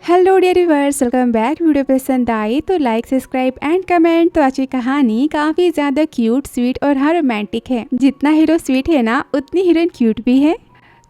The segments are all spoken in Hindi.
Hello dear viewers, welcome back. Video पसंद आई तो लाइक, सब्सक्राइब एंड कमेंट। तो आज की कहानी काफी ज्यादा क्यूट, स्वीट और हाँ रोमांटिक है। जितना हीरो स्वीट है ना, उतनी हीरोइन क्यूट भी है।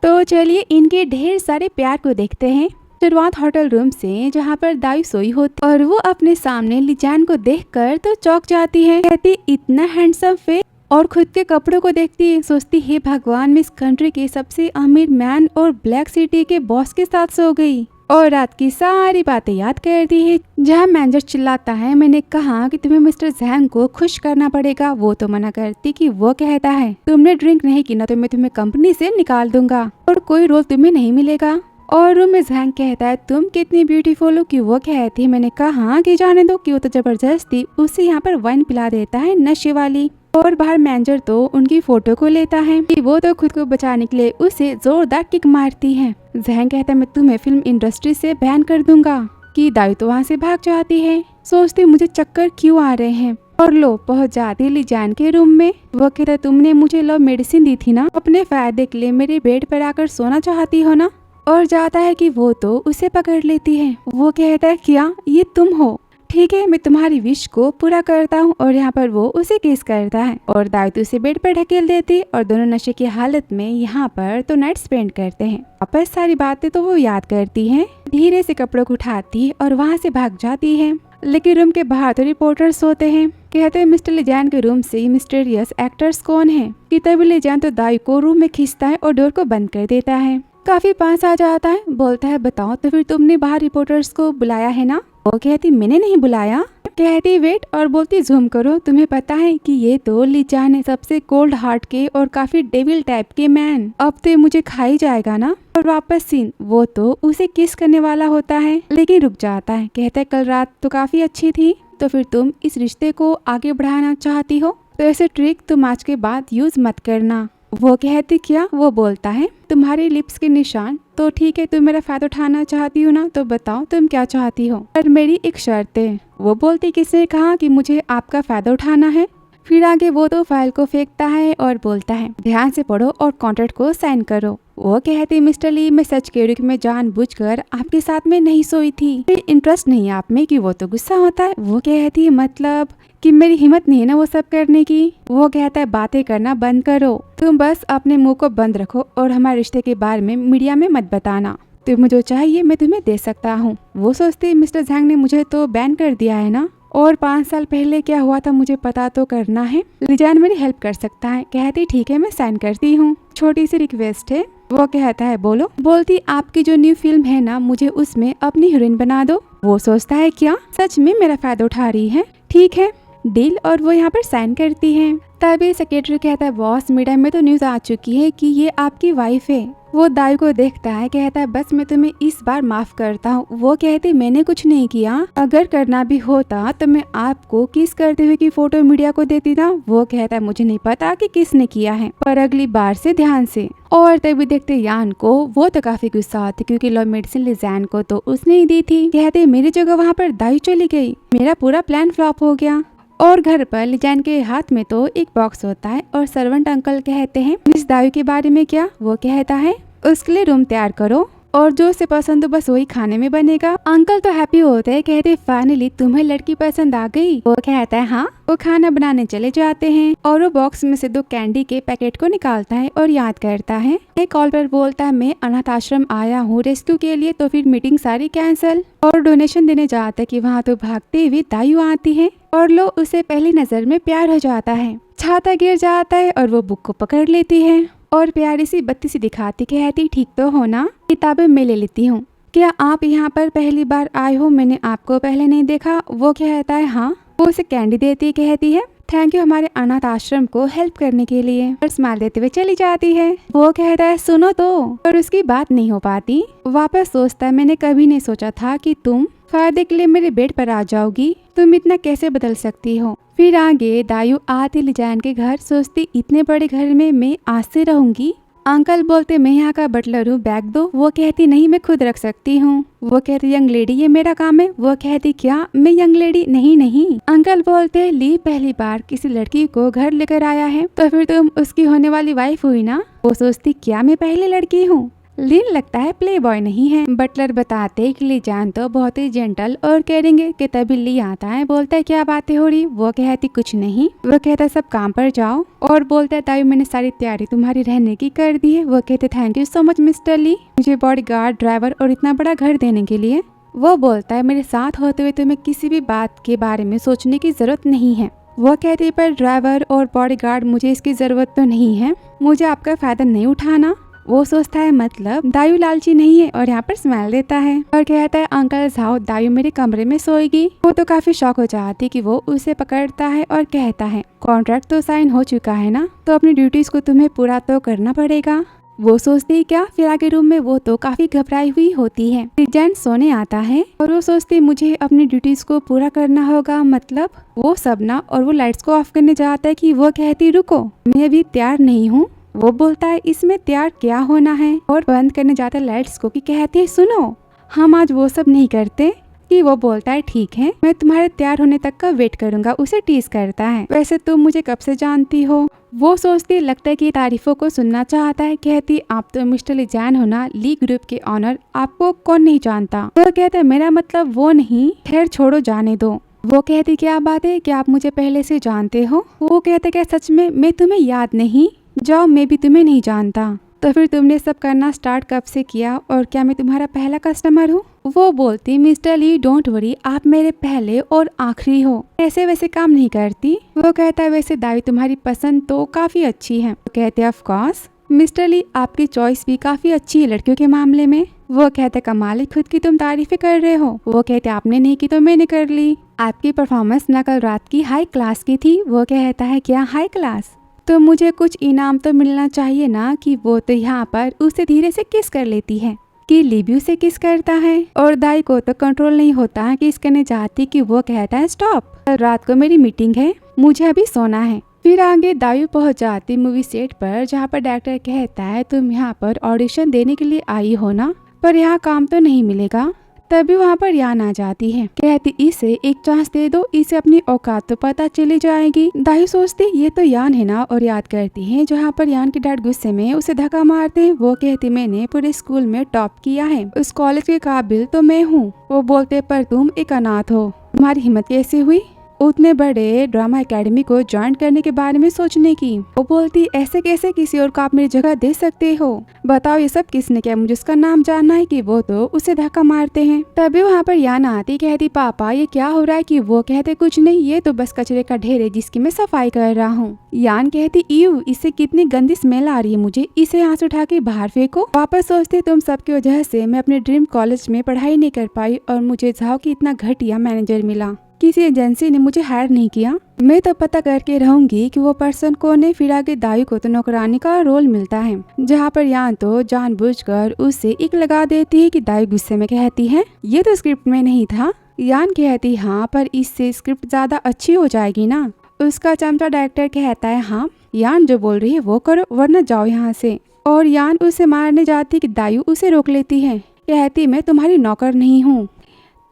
तो चलिए इनके ढेर सारे प्यार को देखते हैं। शुरुआत होटल रूम से, जहाँ पर दाई सोई होती और वो अपने सामने लिजान को देखकर तो चौंक जाती है। कहती इतना हैंडसम फेस, और खुद के कपड़ों को देखती है, सोचती है भगवान, मैं इस कंट्री के सबसे अमीर मैन और ब्लैक सिटी के बॉस के साथ सो गई। और रात की सारी बातें याद करती है, जहाँ मैनेजर चिल्लाता है मैंने कहा कि तुम्हें मिस्टर जैंग को खुश करना पड़ेगा। वो तो मना करती कि वो कहता है तुमने ड्रिंक नहीं की ना तो मैं तुम्हें कंपनी से निकाल दूंगा और कोई रोल तुम्हें नहीं मिलेगा। और रूम में जैंग कहता है तुम कितनी ब्यूटीफुल हो। कि वो कहती मैंने कहा कि जाने दो। कि वो तो जबरदस्ती उसे यहाँ पर वाइन पिला देता है, नशे वाली। और बाहर मैनेजर तो उनकी फोटो को लेता है कि वो तो खुद को बचाने के लिए उसे जोरदार किक मारती है। जैंग कहता है मैं तुम्हें फिल्म इंडस्ट्री से बैन कर दूंगा। कि दाई तो वहाँ से भाग जाती है, सोचती मुझे चक्कर क्यों आ रहे हैं। और लो पहुंच जाती लिजान के रूम में। वो कहता तुमने मुझे लव मेडिसिन दी थी ना, अपने फायदे के लिए मेरे बेड पर आकर सोना चाहती हो ना। और जाता है कि वो तो उसे पकड़ लेती है। वो कहता है क्या ये तुम हो? ठीक है, मैं तुम्हारी विश को पूरा करता हूँ। और यहाँ पर वो उसे किस करता है और दायित्व उसे बेड पर ढकेल देती और दोनों नशे की हालत में यहाँ पर तो नाइट स्पेंड करते हैं। वापस सारी बातें तो वो याद करती है, धीरे से कपड़ों को उठाती है और वहाँ से भाग जाती है। लेकिन रूम के बाहर तो रिपोर्टर्स होते हैं। कहते हैं मिस्टर लिजान के रूम से मिस्टीरियस एक्टर्स कौन है। कि तभी लिजान तो दाई को रूम में खींचता है और डोर को बंद कर देता है। काफी पास आ जाता है, बोलता है बताओ तो फिर तुमने बाहर रिपोर्टर्स को बुलाया है ना। वो कहती मैंने नहीं बुलाया। कहती वेट और बोलती जूम करो। तुम्हें पता है कि ये तो लिजान है, सबसे कोल्ड हार्ट के और काफी डेविल टाइप के मैन। अब तो ये मुझे खा ही जाएगा ना। और वापस सीन, वो तो उसे किस करने वाला होता है लेकिन रुक जाता है। कहता है कल रात तो काफी अच्छी थी, तो फिर तुम इस रिश्ते को आगे बढ़ाना चाहती हो तो ऐसे ट्रिक तुम आज के बाद यूज मत करना। वो कहती क्या? वो बोलता है तुम्हारे लिप्स के निशान। तो ठीक है, तुम मेरा फायदा उठाना चाहती हो ना, तो बताओ तुम क्या चाहती हो। पर मेरी एक शर्त है। वो बोलती किसने कहा कि मुझे आपका फायदा उठाना है। फिर आगे वो तो फाइल को फेंकता है और बोलता है ध्यान से पढ़ो और कॉन्ट्रैक्ट को साइन करो। वो कहती मिस्टर ली मैं सच कह रही हूँ कि मैं जानबूझकर आपके साथ में नहीं सोई थी, इंटरेस्ट नहीं है आप में। कि वो तो गुस्सा होता है। वो कहती है मतलब कि मेरी हिम्मत नहीं है ना वो सब करने की। वो कहता है बातें करना बंद करो, तुम बस अपने मुंह को बंद रखो और हमारे रिश्ते के बारे में मीडिया में मत बताना। तुम्हें जो चाहिए मैं तुम्हें दे सकता हूँ। वो सोचती मिस्टर जैंग ने मुझे तो बैन कर दिया है ना, और 5 साल पहले क्या हुआ था मुझे पता तो करना है। लिजान मेरी हेल्प कर सकता है। कहती ठीक है मैं साइन करती हूँ, छोटी सी रिक्वेस्ट है। वो कहता है बोलो। बोलती आपकी जो न्यू फिल्म है ना, मुझे उसमें अपनी हीरोइन बना दो। वो सोचता है क्या सच में मेरा फायदा उठा रही है, ठीक है डील। और वो यहाँ पर साइन करती है। तभी सेक्रेटरी कहता है बॉस मीडिया में तो न्यूज आ चुकी है कि ये आपकी वाइफ है। वो दाई को देखता है, कहता है बस मैं तुम्हें इस बार माफ करता हूँ। वो कहती मैंने कुछ नहीं किया, अगर करना भी होता तो मैं आपको किस करते हुए की फोटो मीडिया को देती ना। वो कहता है मुझे नहीं पता कि किसने किया है, पर अगली बार से ध्यान से। और तभी देखते यान को, वो तो काफी गुस्सा होती क्योंकि लव मेडिसिन लिजान को तो उसने ही दी थी। कहते मेरी जगह वहाँ पर दाई चली गई, मेरा पूरा प्लान फ्लॉप हो गया। और घर पर लिजान के हाथ में तो एक बॉक्स होता है और सर्वेंट अंकल कहते हैं मिस दाई के बारे में क्या। वो कहता है उसके लिए रूम तैयार करो और जो उसे पसंद हो बस वही खाने में बनेगा। अंकल तो हैप्पी होते हैं, कहते फाइनली तुम्हें लड़की पसंद आ गई। वो कहता है हाँ। वो खाना बनाने चले जाते हैं और वो बॉक्स में से 2 कैंडी के पैकेट को निकालता है और याद करता है। एक कॉल पर बोलता है मैं अनाथ आश्रम आया हूँ रेस्क्यू के लिए। तो फिर मीटिंग सारी कैंसिल और डोनेशन देने जाता है कि वहाँ तो भागते हुए दाई आती है और लो उसे पहली नजर में प्यार हो जाता है। छाता गिर जाता है और वो बुक को पकड़ लेती है और प्यारी सी बत्ती सी दिखाती। कहती ठीक तो हो ना, किताबें मैं ले लेती हूँ। क्या आप यहाँ पर पहली बार आए हो, मैंने आपको पहले नहीं देखा। वो कहता है हाँ। वो उसे कैंडी देती, कहती है थैंक यू हमारे अनाथ आश्रम को हेल्प करने के लिए, और स्माइल देते हुए चली जाती है। वो कहता है सुनो तो, पर उसकी बात नहीं हो पाती। वापस सोचता है मैंने कभी नहीं सोचा था कि तुम फायदे के लिए मेरे बेड पर आ जाओगी, तुम इतना कैसे बदल सकती हो। फिर आगे दायु आती लिजान के घर, सोचती इतने बड़े घर में मैं आज से रहूंगी। अंकल बोलते मैं यहाँ का बटलर हूँ, बैग दो। वो कहती नहीं मैं खुद रख सकती हूँ। वो कहती यंग लेडी ये मेरा काम है। वो कहती क्या मैं यंग लेडी नहीं। अंकल बोलते ली पहली बार किसी लड़की को घर लेकर आया है तो फिर तुम उसकी होने वाली वाइफ हुई ना। वो सोचती क्या मैं पहली लड़की हूँ, लिन लगता है प्ले बॉय नहीं है। बटलर बताते हैं कि ली जान तो बहुत ही जेंटल और करेंगे कि तभी ली आता है, बोलता है क्या बातें हो रही। वो कहती कुछ नहीं। वो कहता है सब काम पर जाओ और बोलता है ताई मैंने सारी तैयारी तुम्हारी रहने की कर दी है। वो कहते thank you so much mister Lee, मुझे बॉडीगार्ड, ड्राइवर और इतना बड़ा घर देने के लिए। वो बोलता है मेरे साथ होते हुए तुम्हें किसी भी बात के बारे में सोचने की जरूरत नहीं है। वो कहती है पर ड्राइवर और बॉडीगार्ड मुझे इसकी जरूरत तो नहीं है, मुझे आपका फायदा नहीं उठाना। वो सोचता है मतलब दायु लालची नहीं है और यहाँ पर स्माइल देता है और कहता है अंकल जाओ दायु मेरे कमरे में सोएगी। वो तो काफी शौक हो जाती कि वो उसे पकड़ता है और कहता है कॉन्ट्रैक्ट तो साइन हो चुका है ना, तो अपनी ड्यूटीज को तुम्हें पूरा तो करना पड़ेगा। वो सोचती है क्या, फिर आगे रूम में वो तो काफी घबराई हुई होती है। रिजेंट सोने आता है और वो सोचती है मुझे अपनी ड्यूटीज को पूरा करना होगा, मतलब वो सब ना, और वो लाइट्स को ऑफ करने जाता है कि वो कहती रुको मैं अभी तैयार नहीं हूँ। वो बोलता है इसमें तैयार क्या होना है, और बंद करने जाता है लाइट्स को कि कहती है सुनो हम आज वो सब नहीं करते। कि वो बोलता है ठीक है मैं तुम्हारे तैयार होने तक का वेट करूंगा। उसे टीज करता है वैसे तुम मुझे कब से जानती हो। वो सोचती लगता है कि तारीफों को सुनना चाहता है। कहती आप तो मिस्टर ली जैन हो ना, ली ग्रुप के ऑनर, आपको कौन नहीं जानता। वो कहता है मेरा मतलब वो नहीं, खैर छोड़ो जाने दो। वो कहती क्या बात है कि आप मुझे पहले से जानते हो। वो कहते क्या सच में मैं तुम्हें याद नहीं, जाओ मैं भी तुम्हें नहीं जानता। तो फिर तुमने सब करना स्टार्ट कब से किया और क्या मैं तुम्हारा पहला कस्टमर हूँ। वो बोलती मिस्टर ली डोंट वरी, आप मेरे पहले और आखिरी हो, ऐसे वैसे काम नहीं करती। वो कहता है वैसे दावी तुम्हारी पसंद तो काफी अच्छी है। वो कहते हैं ऑफ कोर्स मिस्टर ली आपकी चॉइस भी काफी अच्छी है लड़कियों के मामले में। वो कहते कमाल है खुद की तुम तारीफें कर रहे हो। वो कहते आपने नहीं की तो मैंने कर ली। आपकी परफॉर्मेंस न कल रात की हाई क्लास की थी। वो कहता है क्या हाई क्लास, तो मुझे कुछ इनाम तो मिलना चाहिए ना। कि वो तो यहाँ पर उसे धीरे से किस कर लेती है कि लिब्यू से किस करता है और दाई को तो कंट्रोल नहीं होता है किस करने जाती कि वो कहता है स्टॉप रात को मेरी मीटिंग है, मुझे अभी सोना है। फिर आगे दायु पहुंच जाती मूवी सेट पर जहाँ पर डायरेक्टर कहता है तुम यहाँ पर ऑडिशन देने के लिए आई हो ना, पर यहाँ काम तो नहीं मिलेगा। तभी वहाँ पर यान आ जाती है, कहती इसे एक चांस दे दो, इसे अपनी औकात तो पता चली जाएगी। दायु सोचती ये तो यान है ना और याद करती है जहाँ पर यान के डैड गुस्से में उसे धक्का मारते हैं। वो कहती मैंने पूरे स्कूल में टॉप किया है, उस कॉलेज के काबिल तो मैं हूँ। वो बोलते पर तुम एक अनाथ हो, तुम्हारी हिम्मत कैसे हुई उतने बड़े ड्रामा एकेडमी को ज्वाइन करने के बारे में सोचने की। वो बोलती ऐसे कैसे किसी और को आप मेरी जगह दे सकते हो, बताओ ये सब किसने किया, मुझे उसका नाम जानना है। कि वो तो उसे धक्का मारते हैं। तभी वहाँ पर यान आती, कहती पापा ये क्या हो रहा है। कि वो कहते कुछ नहीं, ये तो बस कचरे का ढेर है जिसकी मैं सफाई कर रहा हूँ। यान कहती ईव इससे कितनी गंदी स्मेल आ रही है, मुझे इसे यहाँ से उठा के बाहर फेंको। वापस सोचती तुम सबकी वजह से मैं अपने ड्रीम कॉलेज में पढ़ाई नहीं कर पाई और मुझे जाओ कि इतना घटिया मैनेजर मिला, किसी एजेंसी ने मुझे हायर नहीं किया। मैं तो पता करके रहूंगी कि वो पर्सन कौन है। फिर आगे दायु को तो नौकरानी का रोल मिलता है जहाँ पर यान तो जानबूझकर उसे एक लगा देती है। कि दायु गुस्से में कहती है ये तो स्क्रिप्ट में नहीं था। यान कहती हाँ पर इससे स्क्रिप्ट ज्यादा अच्छी हो जाएगी ना। उसका चमचा डायरेक्टर कहता है हाँ यान जो बोल रही है वो करो वरना जाओ यहाँ से। और यान उसे मारने जाती कि दायु उसे रोक लेती है, कहती मैं तुम्हारी नौकर नहीं हूँ।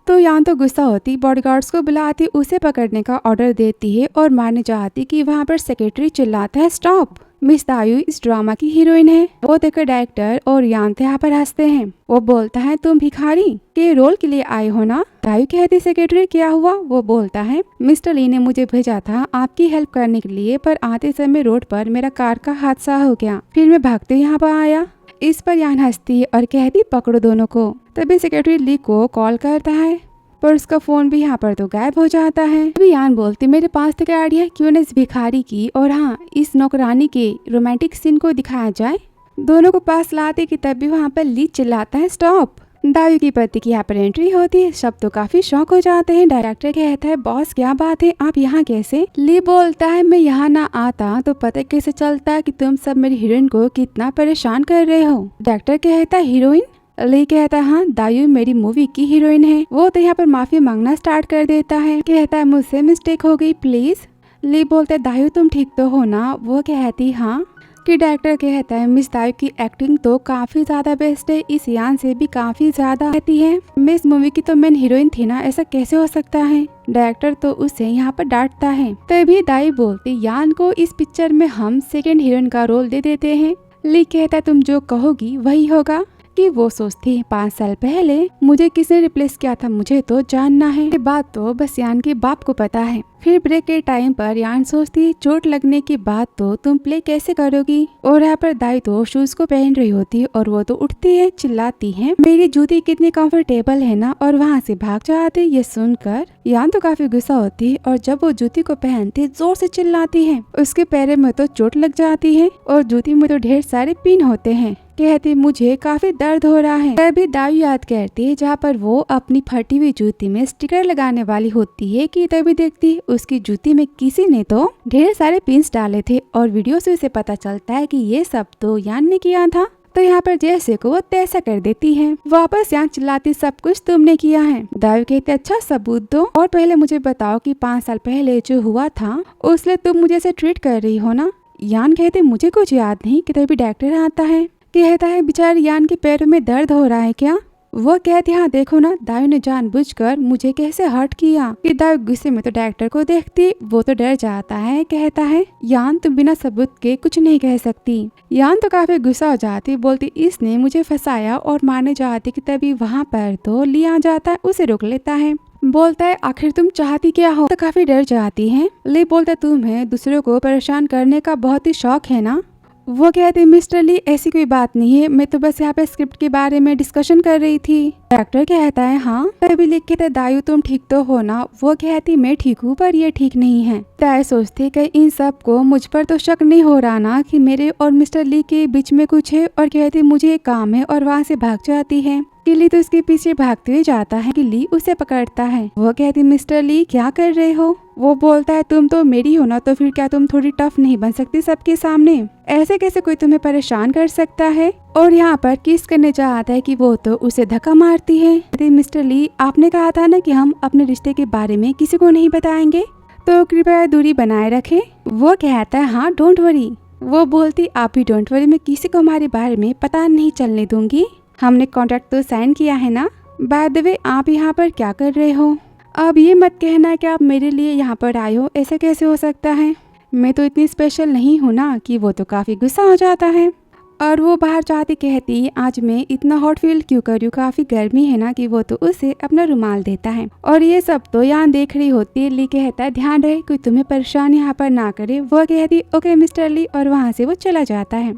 तो यान तो गुस्सा होती, बॉडीगार्ड्स को बुलाती, उसे पकड़ने का ऑर्डर देती है और मारने जाती। कि वहाँ पर सेक्रेटरी चिल्लाता है स्टॉप, मिस दायु इस ड्रामा की हीरोइन है। वो देखकर डायरेक्टर और यान यहाँ पर हंसते हैं। वो बोलता है तुम भिखारी के रोल के लिए आए हो ना। दायु कहती सेक्रेटरी क्या हुआ। वो बोलता है मिस्टर ली ने मुझे भेजा था आपकी हेल्प करने के लिए, पर आते समय रोड पर मेरा कार का हादसा हो गया, फिर मैं भागते यहाँ पर आया। इस पर यान हंसती है और कहती पकड़ो दोनों को। तभी सेक्रेटरी ली को कॉल करता है पर उसका फोन भी यहाँ पर तो गायब हो जाता है। तभी यान बोलती मेरे पास तो क्या आइडिया, क्यों न इस भिखारी की और हाँ इस नौकरानी के रोमांटिक सीन को दिखाया जाए। दोनों को पास लाते कि तभी वहाँ पर ली चिल्लाता है स्टॉप। दायु की पति की यहाँ पर एंट्री होती है, सब तो काफी शौक हो जाते हैं। डायरेक्टर कहता है बॉस क्या बात है आप यहाँ कैसे। ली बोलता है मैं यहाँ ना आता तो पता कैसे चलता कि तुम सब मेरी हीरोइन को कितना परेशान कर रहे हो। डायरेक्टर कहता है हीरोइन। ली कहता है हाँ दायु मेरी मूवी की हीरोइन है। वो तो यहाँ पर माफी मांगना स्टार्ट कर देता है, कहता है मुझसे मिस्टेक हो गई प्लीज। ली बोलता है दायु तुम ठीक तो हो ना। वो कहती हाँ। कि डायरेक्टर कहता है मिस दायु की एक्टिंग तो काफी ज्यादा बेस्ट है, इस यान से भी काफी ज्यादा रहती है। मिस मूवी की तो मेन हीरोइन थी ना, ऐसा कैसे हो सकता है। डायरेक्टर तो उसे यहाँ पर डांटता है। तभी दायु बोलती यान को इस पिक्चर में हम सेकेंड हीरोइन का रोल दे देते हैं। ली कहता है तुम जो कहोगी वही होगा। कि वो सोचती है 5 साल पहले मुझे किसने रिप्लेस किया था, मुझे तो जानना है। ये बात तो बस यान के बाप को पता है। फिर ब्रेक के टाइम पर यान सोचती है चोट लगने के बाद तो तुम प्ले कैसे करोगी। और यहाँ पर दाई तो शूज को पहन रही होती है और वो तो उठती है, चिल्लाती है मेरी जूती कितनी कंफर्टेबल है ना, और वहाँ से भाग जाती है। ये सुनकर यान तो काफी गुस्सा होती है और जब वो जूती को पहनती है जोर से चिल्लाती है। उसके पैर में तो चोट लग जाती है और जूती में तो ढेर सारे पिन होते हैं। कहती मुझे काफी दर्द हो रहा है। तभी दाई याद करती है जहाँ पर वो अपनी फटी हुई जूती में स्टिकर लगाने वाली होती है कि तभी देखती उसकी जूती में किसी ने तो ढेर सारे पिन्स डाले थे और वीडियो से उसे पता चलता है कि ये सब तो यान ने किया था। तो यहाँ पर जैसे को वो तैसा कर देती है। वापस यहाँ चिल्लाती सब कुछ तुमने किया है। दाई कहते अच्छा सबूत दो और पहले मुझे बताओ कि 5 साल पहले जो हुआ था उसलिए तुम मुझे ऐसे ट्रीट कर रही हो ना। यान कहते मुझे कुछ याद नहीं कि तभी डॉक्टर आता है। कहता है बेचारे यान के पैरों में दर्द हो रहा है क्या। वो कहती हाँ देखो ना दाई ने जानबूझकर मुझे कैसे हर्ट किया। कि दाई गुस्से में तो डॉक्टर को देखती, वो तो डर जाता है। कहता है यान तुम बिना सबूत के कुछ नहीं कह सकती। यान तो काफी गुस्सा हो जाती, बोलती इसने मुझे फंसाया और मारने जाती कि तभी वहाँ पर तो लिया जाता है, उसे रोक लेता है। बोलता है आखिर तुम चाहती क्या हो। तो काफी डर जाती है। ले बोलता तुम्हें दूसरों को परेशान करने का बहुत ही शौक है ना। वो कहते मिस्टर ली ऐसी कोई बात नहीं है, मैं तो बस यहाँ पे स्क्रिप्ट के बारे में डिस्कशन कर रही थी। डॉक्टर कहता है हाँ। तभी लिख के दायु तुम ठीक तो हो ना। वो कहती मैं ठीक हूँ पर ये ठीक नहीं है। दाई सोचती कि इन सब को मुझ पर तो शक नहीं हो रहा ना कि मेरे और मिस्टर ली के बीच में कुछ है। और कहती मुझे एक काम है और वहाँ से भाग जाती है। ली तो उसके पीछे भागते हुए जाता है कि ली उसे पकड़ता है। वो कहती मिस्टर ली क्या कर रहे हो। वो बोलता है तुम तो मेरी हो ना, तो फिर क्या तुम थोड़ी टफ नहीं बन सकती सबके सामने। ऐसे कैसे कोई तुम्हें परेशान कर सकता है। और यहाँ पर किस करने चाहता है कि वो तो उसे धक्का मारती है। मिस्टर ली आपने कहा था ना कि हम अपने रिश्ते के बारे में किसी को नहीं बताएंगे, तो कृपया दूरी बनाए रखे। वो कहता है हाँ डोंट वरी। वो बोलती आप भी डोंट वरी, मैं किसी को हमारे बारे में पता नहीं चलने दूंगी। हमने कॉन्ट्रैक्ट तो साइन किया है ना। बाय द वे आप यहाँ पर क्या कर रहे हो। अब ये मत कहना कि आप मेरे लिए यहाँ पर आए हो, ऐसे कैसे हो सकता है। मैं तो इतनी स्पेशल नहीं हूँ ना। कि वो तो काफी गुस्सा हो जाता है और वो बाहर जाती कहती आज मैं इतना हॉट फील क्यों कर रही हूँ, काफी गर्मी है ना। कि वो तो उसे अपना रुमाल देता है और ये सब तो यहाँ देख रही होती है। ली कहता है ध्यान रहे कोई तुम्हें परेशान यहाँ पर ना करे। वो कहती ओके मिस्टर ली और वहाँ से वो चला जाता है।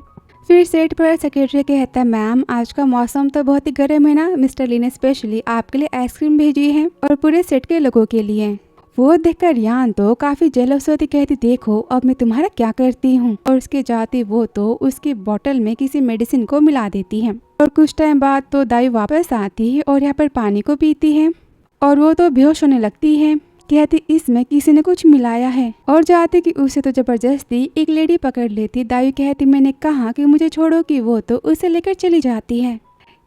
फिर सेट पर सेक्रेटरी कहता है मैम आज का मौसम तो बहुत ही गर्म है ना, मिस्टर ली ने स्पेशली आपके लिए आइसक्रीम भेजी है और पूरे सेट के लोगों के लिए। वो देखकर यान तो काफी जेलस होती, कहती देखो अब मैं तुम्हारा क्या करती हूँ। और उसके जाते वो तो उसकी बोतल में किसी मेडिसिन को मिला देती है। और कुछ टाइम बाद तो दाई वापस आती है और यहाँ पर पानी को पीती है और वो तो बेहोश होने लगती है। कहती इसमें किसी ने कुछ मिलाया है। और जाती कि उसे तो जबरदस्ती एक लेडी पकड़ लेती। दाई कहती मैंने कहा कि मुझे छोड़ो, कि वो तो उसे लेकर चली जाती है।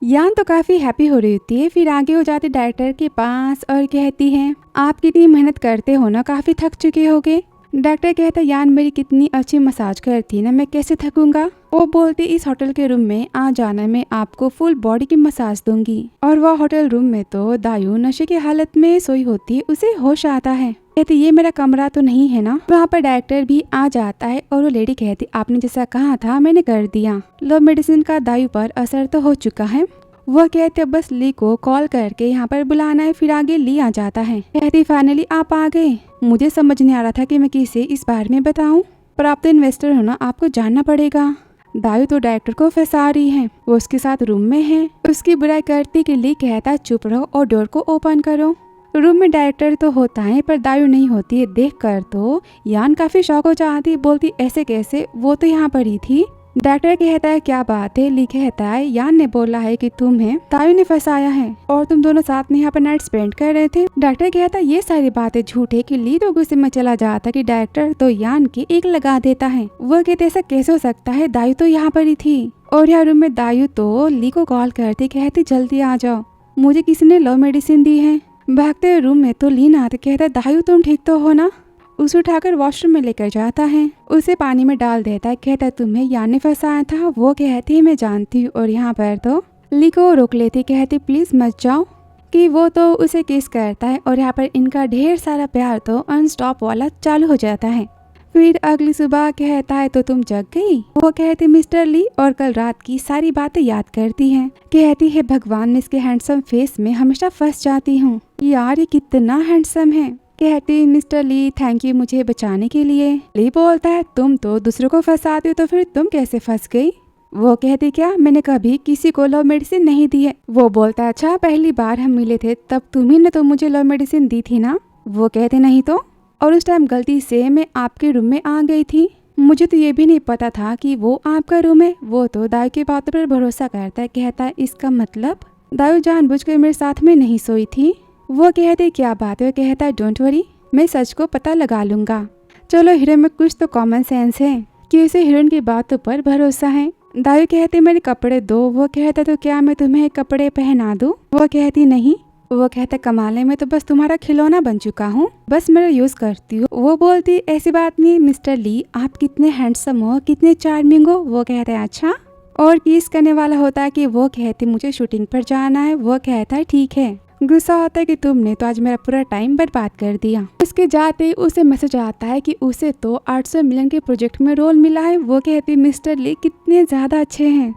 यान तो काफी हैप्पी हो रही होती है। फिर आगे हो जाती डायरेक्टर के पास और कहती है आप कितनी मेहनत करते हो ना, काफी थक चुके होगे। डॉक्टर कहता यान मेरी कितनी अच्छी मसाज करती ना, मैं कैसे थकूंगा। वो बोलती इस होटल के रूम में आ जाना, मैं आपको फुल बॉडी की मसाज दूंगी। और वह होटल रूम में तो दायु नशे की हालत में सोई होती है, उसे होश आता है। कहती ये मेरा कमरा तो नहीं है ना। वहाँ पर डायरेक्टर भी आ जाता है और वो लेडी कहती आपने जैसा कहा था मैंने कर दिया। लो मेडिसिन का दायु पर असर तो हो चुका है। वो कहते बस ली को कॉल करके यहाँ पर बुलाना है। फिर आगे ली आ जाता है। कहती फाइनली आप आ गए, मुझे समझ नहीं आ रहा था कि मैं किसे इस बारे में बताऊं, पर आप तो इन्वेस्टर हो ना, आपको जानना पड़ेगा। दायु तो डायरेक्टर को फंसा रही है, वो उसके साथ रूम में है। उसकी बुराई करती कि ली कहता चुप रहो और डोर को ओपन करो। रूम में डायरेक्टर तो होता है पर दायु नहीं होती है। देख कर तो यान काफी शौक हो जाती, बोलती ऐसे कैसे, वो तो यहाँ पर ही थी। डॉक्टर कहता है क्या बात है। ली कहता है यान ने बोला है कि तुम्हें दायु ने फंसाया है और तुम दोनों साथ में यहाँ पर नाइट स्पेंड कर रहे थे। डॉक्टर कहता है ये सारी बातें झूठ है। कि ली तो गुस्से में चला जाता कि डायरेक्टर तो यान की एक लगा देता है। वो कहते ऐसा कैसे हो सकता है, दायु तो यहाँ पर ही थी। और यहाँ रूम में दायु तो ली को कॉल करती, कहती जल्दी आ जाओ, मुझे किसी ने लो मेडिसिन दी है। भागते हुए रूम में तो ली ना आते, कहता दायु तुम ठीक तो हो ना। उसे उठाकर वॉशरूम में लेकर जाता है, उसे पानी में डाल देता है। कहता तुम्हें यान ने फंसाया था। वो कहती है मैं जानती हूँ। और यहाँ पर तो ली को रोक लेती, कहती प्लीज मत जाओ। कि वो तो उसे किस करता है और यहाँ पर इनका ढेर सारा प्यार तो अनस्टॉप वाला चालू हो जाता है। फिर अगली सुबह कहता है तो तुम जग गई। वो कहती मिस्टर ली और कल रात की सारी बातें याद करती है। कहती है भगवान मैं इसके हैंडसम फेस में हमेशा फंस जाती हूँ। यार ये कितना हैंडसम है। कहती मिस्टर ली थैंक यू मुझे बचाने के लिए। ली बोलता है तुम तो दूसरों को फंसाती हो तो फिर तुम कैसे फंस गई। वो कहती क्या मैंने कभी किसी को लव मेडिसिन नहीं दी है। वो बोलता है अच्छा पहली बार हम मिले थे तब तुम्ही ने तो मुझे लव मेडिसिन दी थी ना। वो कहते नहीं तो, और उस टाइम गलती से मैं आपके रूम में आ गई थी। मुझे तो ये भी नहीं पता था कि वो आपका रूम है। वो तो दाऊ की बातों पर भरोसा करता है। कहता है इसका मतलब दाऊ जानबूझकर मेरे साथ में नहीं सोई थी। वो कहते क्या बात है। कहता है डोंट वरी मैं सच को पता लगा लूंगा। चलो हीरो में कुछ तो कॉमन सेंस है कि उसे हीरोइन की बातों पर भरोसा है। दाऊ कहते मेरे कपड़े दो। वो कहता तो क्या मैं तुम्हें कपड़े पहना दूं। वो कहती नहीं। वो कहता कमाल है मैं तो बस तुम्हारा खिलौना बन चुका हूँ, बस मेरा यूज करती हूँ। वो बोलती ऐसी बात नहीं मिस्टर ली आप कितने हैंडसम हो कितने चार्मिंग हो। वो कहता है अच्छा, और किस करने वाला होता है कि वो कहती मुझे शूटिंग पर जाना है। वो कहता है ठीक है। गुस्सा होता है कि तुमने तो आज मेरा पूरा टाइम बर्बाद कर दिया। उसके जाते ही उसे मैसेज आता है कि उसे तो 800 मिलियन के प्रोजेक्ट में रोल मिला है। वो कहती मिस्टर ली कितने ज्यादा अच्छे हैं।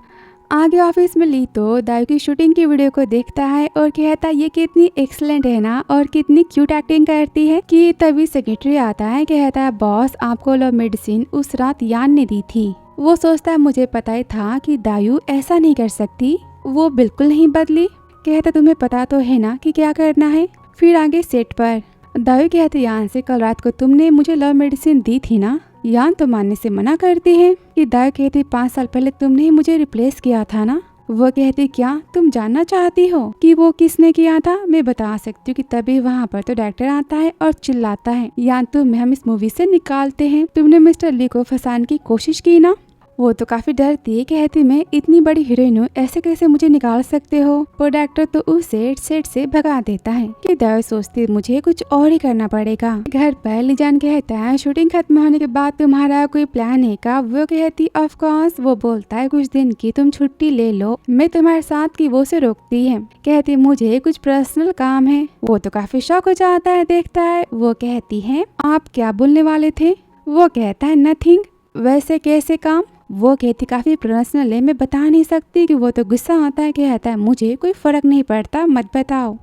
आगे ऑफिस में ली तो दाऊ की शूटिंग की वीडियो को देखता है और कहता है ये कितनी एक्सीलेंट है ना और कितनी क्यूट एक्टिंग करती है। कि तभी सेक्रेटरी आता है। कहता है बॉस आपको लव मेडिसिन उस रात यान ने दी थी। वो सोचता है मुझे पता ही था कि दाऊ ऐसा नहीं कर सकती। वो बिल्कुल नहीं बदली। कहता तुम्हें पता तो है ना कि क्या करना है। फिर आगे सेट पर दाऊ कहते यान से कल रात को तुमने मुझे लव मेडिसिन दी थी ना। यान तो मानने से मना करती है। कि दाऊ कहती 5 साल पहले तुमने मुझे रिप्लेस किया था ना। वो कहती क्या तुम जानना चाहती हो कि वो किसने किया था। मैं बता सकती हूँ कि तभी वहाँ पर तो डॉक्टर आता है और चिल्लाता है यान तुम्हें हम इस मूवी से निकालते हैं। तुमने मिस्टर ली को फंसाने की कोशिश की ना। वो तो काफी डरती है। कहती मैं इतनी बड़ी हीरोइन हूँ ऐसे कैसे मुझे निकाल सकते हो। प्रोडक्टर तो उसे सेट से भगा देता है। कि दाऊ सोचती मुझे कुछ और ही करना पड़ेगा। घर पर लीजान कहता है शूटिंग खत्म होने के बाद तुम्हारा कोई प्लान है क्या। वो कहती ऑफ कोर्स। वो बोलता है कुछ दिन की तुम छुट्टी ले लो मैं तुम्हारे साथ की। वो से रोकती है। कहती मुझे कुछ पर्सनल काम है। वो तो काफी शौक हो जाता है देखता है। वो कहती है आप क्या बोलने वाले थे। वो कहता है नथिंग। वैसे कैसे काम। वो कहती काफी पर्सनल है मैं बता नहीं सकती। कि वो तो गुस्सा आता है। कहता है मुझे कोई फर्क नहीं पड़ता मत बताओ।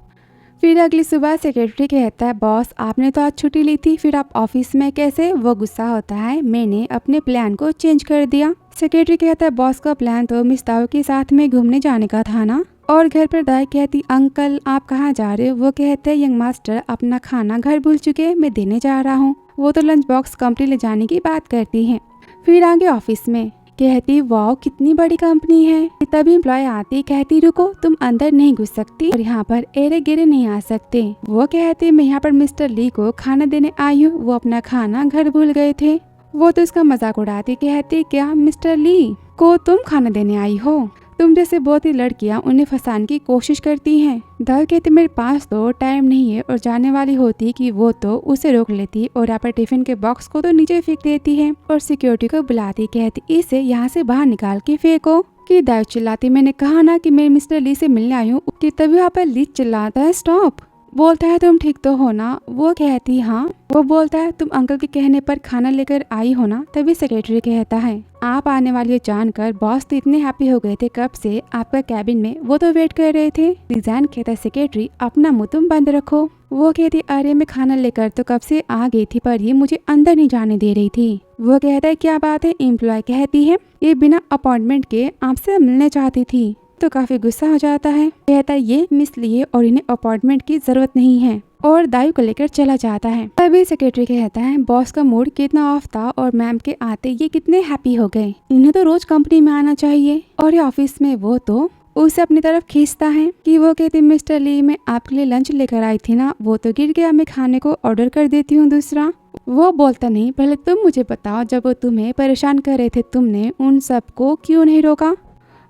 फिर अगली सुबह सेक्रेटरी कहता है बॉस आपने तो आज छुट्टी ली थी फिर आप ऑफिस में कैसे। वो गुस्सा होता है मैंने अपने प्लान को चेंज कर दिया। सेक्रेटरी कहता है बॉस का प्लान तो मिस दाऊ के साथ में घूमने जाने का था ना। और घर पर दाई कहती अंकल आप कहाँ जा रहे हो। वो कहते हैं यंग मास्टर अपना खाना घर भूल चुके मैं देने जा रहा हूँ। वो तो लंच बॉक्स कंपनी ले जाने की बात करती है। फिर आगे ऑफिस में कहती वाओ कितनी बड़ी कंपनी है। तभी एम्प्लॉय आती कहती रुको तुम अंदर नहीं घुस सकती और यहाँ पर एरे गिरे नहीं आ सकते। वो कहती मैं यहाँ पर मिस्टर ली को खाना देने आई हूँ। वो अपना खाना घर भूल गए थे। वो तो इसका मजाक उड़ाती। कहती क्या मिस्टर ली को तुम खाना देने आई हो। तुम जैसे बहुत ही लड़कियां उन्हें फंसाने की कोशिश करती हैं। दाऊ कहती मेरे पास तो टाइम नहीं है और जाने वाली होती कि वो तो उसे रोक लेती और यहाँ पर टिफिन के बॉक्स को तो नीचे फेंक देती है और सिक्योरिटी को बुलाती। कहती इसे यहाँ से बाहर निकाल के फेंको। कि दाऊ चिल्लाती मैंने कहा ना कि मैं मिस्टर ली से मिलने आई हूँ। कि तभी वहाँ पर ली चिल्लाता है स्टॉप। बोलता है तुम ठीक तो हो ना। वो कहती हाँ। वो बोलता है तुम अंकल के कहने पर खाना लेकर आई हो ना। तभी सेक्रेटरी कहता है आप आने वाली हो जानकर बॉस तो इतने हैप्पी हो गए थे कब से आपका कैबिन में वो तो वेट कर रहे थे। रिजाइन कहता है सेक्रेटरी अपना मुंह तुम बंद रखो। वो कहती अरे मैं खाना लेकर तो कब से आ गई थी पर ये मुझे अंदर नहीं जाने दे रही थी। वो कहता है क्या बात है। एम्प्लॉय कहती है ये बिना अपॉइंटमेंट के आपसे मिलने चाहती थी। तो काफी गुस्सा हो जाता है। कहता है ये मिस लिए और इन्हें अपॉइंटमेंट की जरूरत नहीं है और दाऊ को लेकर चला जाता है। तभी सेक्रेटरी कहता है बॉस का मूड कितना ऑफ था और मैम के आते ये कितने हैप्पी हो गए। इन्हें तो रोज कंपनी में आना चाहिए। और ऑफिस में वो तो उसे अपनी तरफ खींचता है। कि वो कहती मिस्टर ली मैं आपके लिए लंच लेकर आई थी ना। वो तो गिर गया मैं खाने को ऑर्डर कर देती हूँ दूसरा। वो बोलता नहीं पहले तुम मुझे बताओ जब वो तुम्हें परेशान कर रहे थे तुमने उन सबको क्यों नहीं रोका।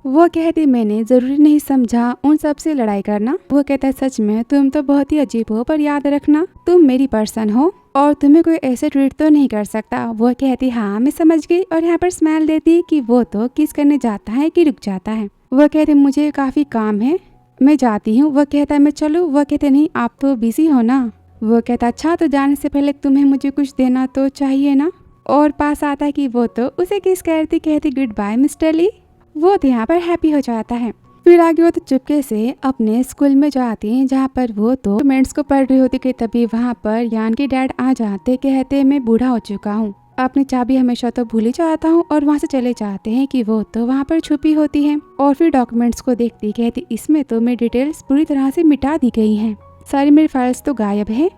वो कहती मैंने जरूरी नहीं समझा उन सब से लड़ाई करना। वो कहता है सच में तुम तो बहुत ही अजीब हो पर याद रखना तुम मेरी पर्सन हो और तुम्हें कोई ऐसे ट्रीट तो नहीं कर सकता। वो कहती हाँ मैं समझ गई और यहाँ पर स्माइल देती कि वो तो किस करने जाता है कि रुक जाता है। वो कहती मुझे काफी काम है मैं जाती हूँ। वो कहता है मैं चलूँ। वो कहते नहीं आप तो बिजी हो ना। वो कहता अच्छा तो जाने से पहले तुम्हें मुझे कुछ देना तो चाहिए ना। और पास आता है कि वो तो उसे किस करती, कहती गुड बाय मिस्टर ली। वो तो यहाँ पर हैप्पी हो जाता है। फिर आगे वो तो चुपके से अपने स्कूल में जाती हैं जहाँ पर वो तो मेंट्स को पढ़ रही होती कि तभी वहाँ पर यान के डैड आ जाते, कहते मैं बूढ़ा हो चुका हूँ, अपनी चाबी हमेशा तो भूल ही जाता हूँ, और वहाँ से चले जाते हैं कि वो तो वहाँ पर छुपी होती है। और फिर डॉक्यूमेंट्स को देखती, कहती इसमें तो मेरी डिटेल्स पूरी तरह से मिटा दी गई हैं, सारी मेरी फाइल्स तो गायब है।